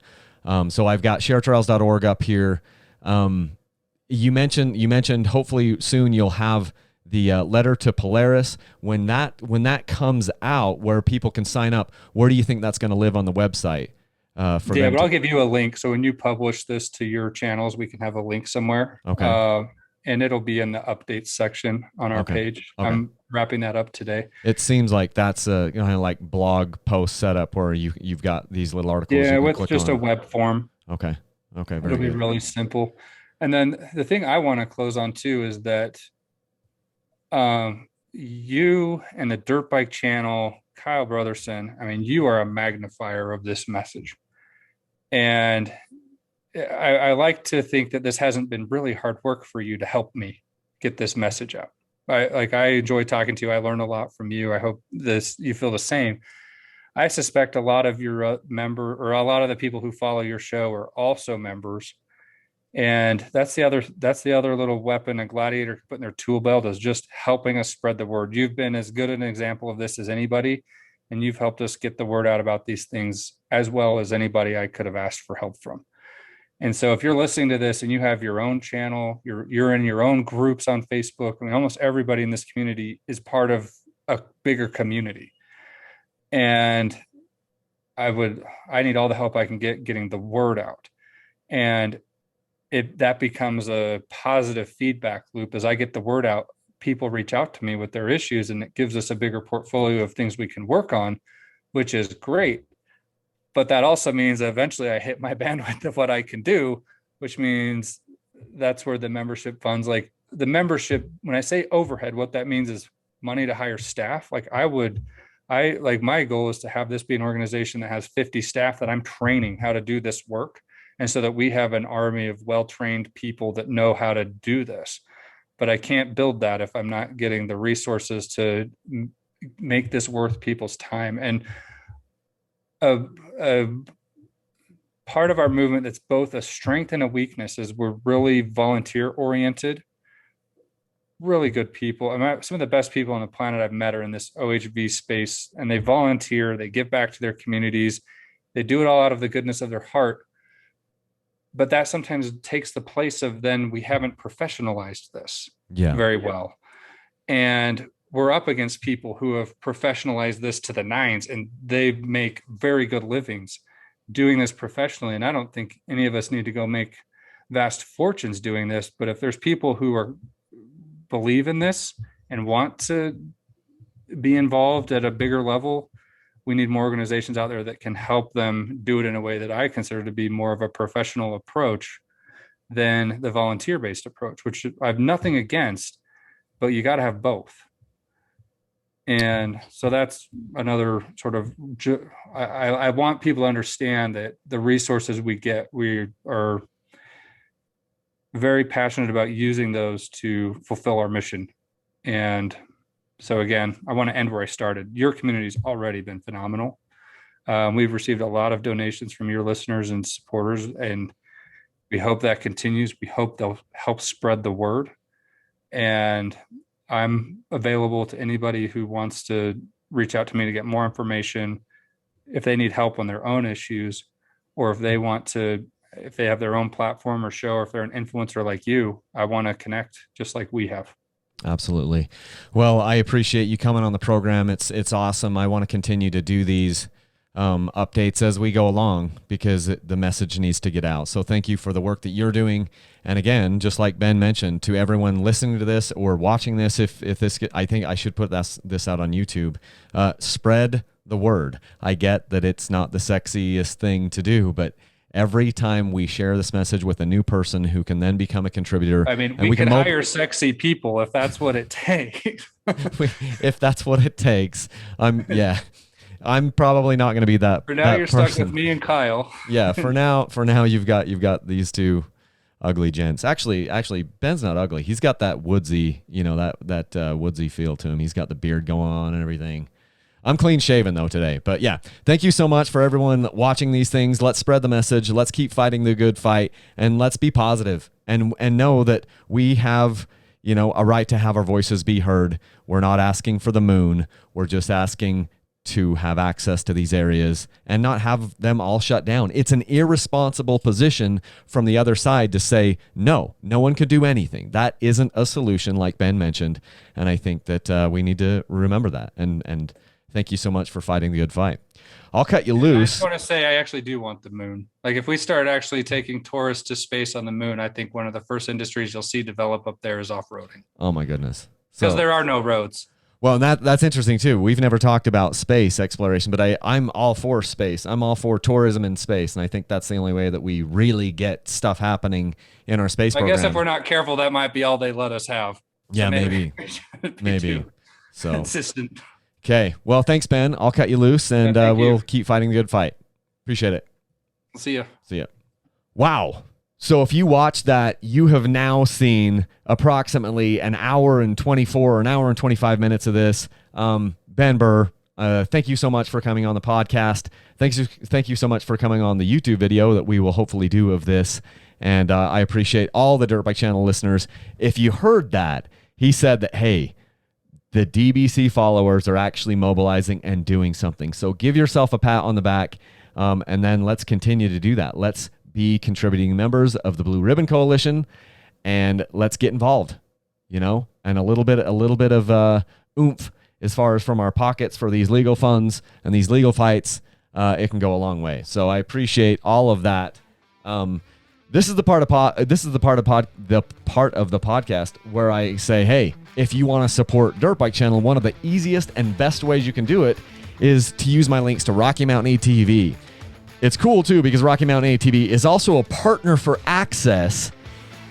So I've got sharetrails.org up here. You mentioned hopefully soon you'll have the letter to Polaris. When that comes out, where people can sign up, where do you think that's going to live on the website? But I'll give you a link. So when you publish this to your channels, we can have a link somewhere. Okay. And it'll be in the updates section on our page. Okay. I'm wrapping that up today. It seems like that's a like blog post setup where you've got these little articles. Yeah, with just a web form. Okay. It'll be really simple. And then the thing I want to close on too is that you and the Dirt Bike channel, Kyle Brotherson, you are a magnifier of this message. And I like to think that this hasn't been really hard work for you to help me get this message out. I enjoy talking to you. I learn a lot from you. I hope you feel the same. I suspect a lot of your a lot of the people who follow your show are also members. And that's the other little weapon a gladiator can put in their tool belt, is just helping us spread the word. You've been as good an example of this as anybody, and you've helped us get the word out about these things as well as anybody I could have asked for help from. And so if you're listening to this and you have your own channel, you're in your own groups on Facebook, almost everybody in this community is part of a bigger community. And I need all the help I can get getting the word out. And that becomes a positive feedback loop. As I get the word out, people reach out to me with their issues, and it gives us a bigger portfolio of things we can work on, which is great. But that also means that eventually I hit my bandwidth of what I can do, which means that's where the membership funds, like the membership, when I say overhead, what that means is money to hire staff. My goal is to have this be an organization that has 50 staff that I'm training how to do this work. And so that we have an army of well-trained people that know how to do this. But I can't build that if I'm not getting the resources to make this worth people's time. And a part of our movement that's both a strength and a weakness is we're really volunteer-oriented, really good people. Some of the best people on the planet I've met are in this OHV space, and they volunteer, they give back to their communities, they do it all out of the goodness of their heart. But that sometimes takes the place of then we haven't professionalized this very well. And we're up against people who have professionalized this to the nines, and they make very good livings doing this professionally. And I don't think any of us need to go make vast fortunes doing this. But if there's people who believe in this and want to be involved at a bigger level, we need more organizations out there that can help them do it in a way that I consider to be more of a professional approach than the volunteer-based approach, which I have nothing against, but you got to have both. And so that's another sort of, I want people to understand that the resources we get, we are very passionate about using those to fulfill our mission. And so again, I want to end where I started. Your community's already been phenomenal. We've received a lot of donations from your listeners and supporters, and we hope that continues. We hope they'll help spread the word. And I'm available to anybody who wants to reach out to me to get more information, if they need help on their own issues, or if they want to, if they have their own platform or show, or if they're an influencer like you, I want to connect just like we have. Absolutely. Well, I appreciate you coming on the program. It's awesome. I want to continue to do these updates as we go along, because the message needs to get out. So thank you for the work that you're doing. And again, just like Ben mentioned, to everyone listening to this or watching this, if this, I think I should put this out on YouTube, spread the word. I get that it's not the sexiest thing to do, but every time we share this message with a new person who can then become a contributor. I mean, we can hire sexy people if that's what it takes. If that's what it takes. Yeah. I'm probably not going to be that. For now, you're stuck with me and Kyle. Yeah. For now, you've got these two ugly gents. Actually, Ben's not ugly. He's got that woodsy, that woodsy feel to him. He's got the beard going on and everything. I'm clean shaven though today, but yeah, thank you so much for everyone watching these things. Let's spread the message. Let's keep fighting the good fight, and let's be positive and know that we have, a right to have our voices be heard. We're not asking for the moon. We're just asking to have access to these areas and not have them all shut down. It's an irresponsible position from the other side to say, no one could do anything. That isn't a solution, like Ben mentioned. And I think that we need to remember that. And thank you so much for fighting the good fight. I'll cut you loose. I just want to say, I actually do want the moon. Like, if we start actually taking tourists to space on the moon, I think one of the first industries you'll see develop up there is off-roading. Oh my goodness. Because there are no roads. Well, and that's interesting too. We've never talked about space exploration, but I'm all for space. I'm all for tourism in space, and I think that's the only way that we really get stuff happening in our space program. I guess if we're not careful, that might be all they let us have. Yeah, so maybe. So consistent. Okay. Well, thanks, Ben. I'll cut you loose, and we'll keep fighting the good fight. Appreciate it. See ya. Wow. So if you watch that, you have now seen approximately an hour and 25 minutes of this. Ben Burr, thank you so much for coming on the podcast. Thank you so much for coming on the YouTube video that we will hopefully do of this. And I appreciate all the Dirt Bike Channel listeners. If you heard that, he said that, hey, the DBC followers are actually mobilizing and doing something. So give yourself a pat on the back, and then let's continue to do that. Let's be contributing members of the Blue Ribbon Coalition, and let's get involved, and a little bit of oomph as far as from our pockets for these legal funds and these legal fights. It can go a long way. So I appreciate all of that. This is the part of the podcast where I say, hey, if you want to support Dirt Bike Channel, one of the easiest and best ways you can do it is to use my links to Rocky Mountain ATV. It's cool too, because Rocky Mountain ATV is also a partner for access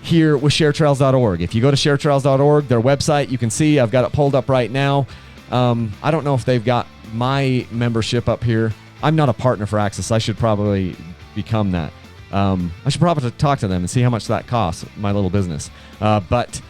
here with Sharetrails.org. If you go to Sharetrails.org, their website, you can see I've got it pulled up right now. I don't know if they've got my membership up here. I'm not a partner for access. I should probably become that. I should probably talk to them and see how much that costs, my little business. But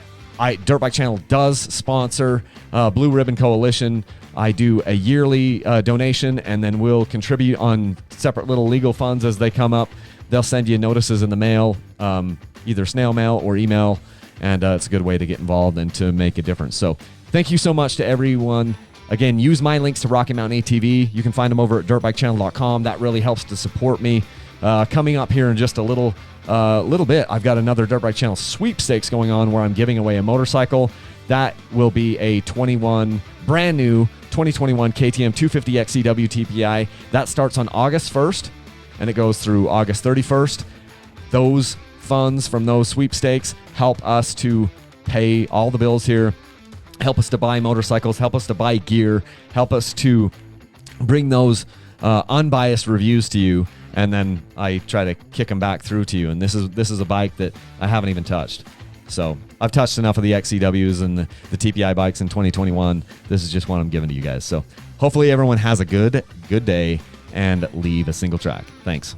Dirt Bike Channel does sponsor Blue Ribbon Coalition. I do a yearly donation, and then we'll contribute on separate little legal funds as they come up. They'll send you notices in the mail, either snail mail or email, and it's a good way to get involved and to make a difference. So thank you so much to everyone. Again, use my links to Rocky Mountain ATV. You can find them over at dirtbikechannel.com. That really helps to support me. Coming up here in just a little bit, I've got another Dirt Bike Channel sweepstakes going on where I'm giving away a motorcycle. That will be a brand new 2021 KTM 250 XCW TPI. That starts on August 1st, and it goes through August 31st. Those funds from those sweepstakes help us to pay all the bills here, help us to buy motorcycles, help us to buy gear, help us to bring those unbiased reviews to you, and then I try to kick them back through to you. And this is a bike that I haven't even touched. So I've touched enough of the XCWs and the TPI bikes in 2021. This is just what I'm giving to you guys. So hopefully everyone has a good day and leave a single track. Thanks.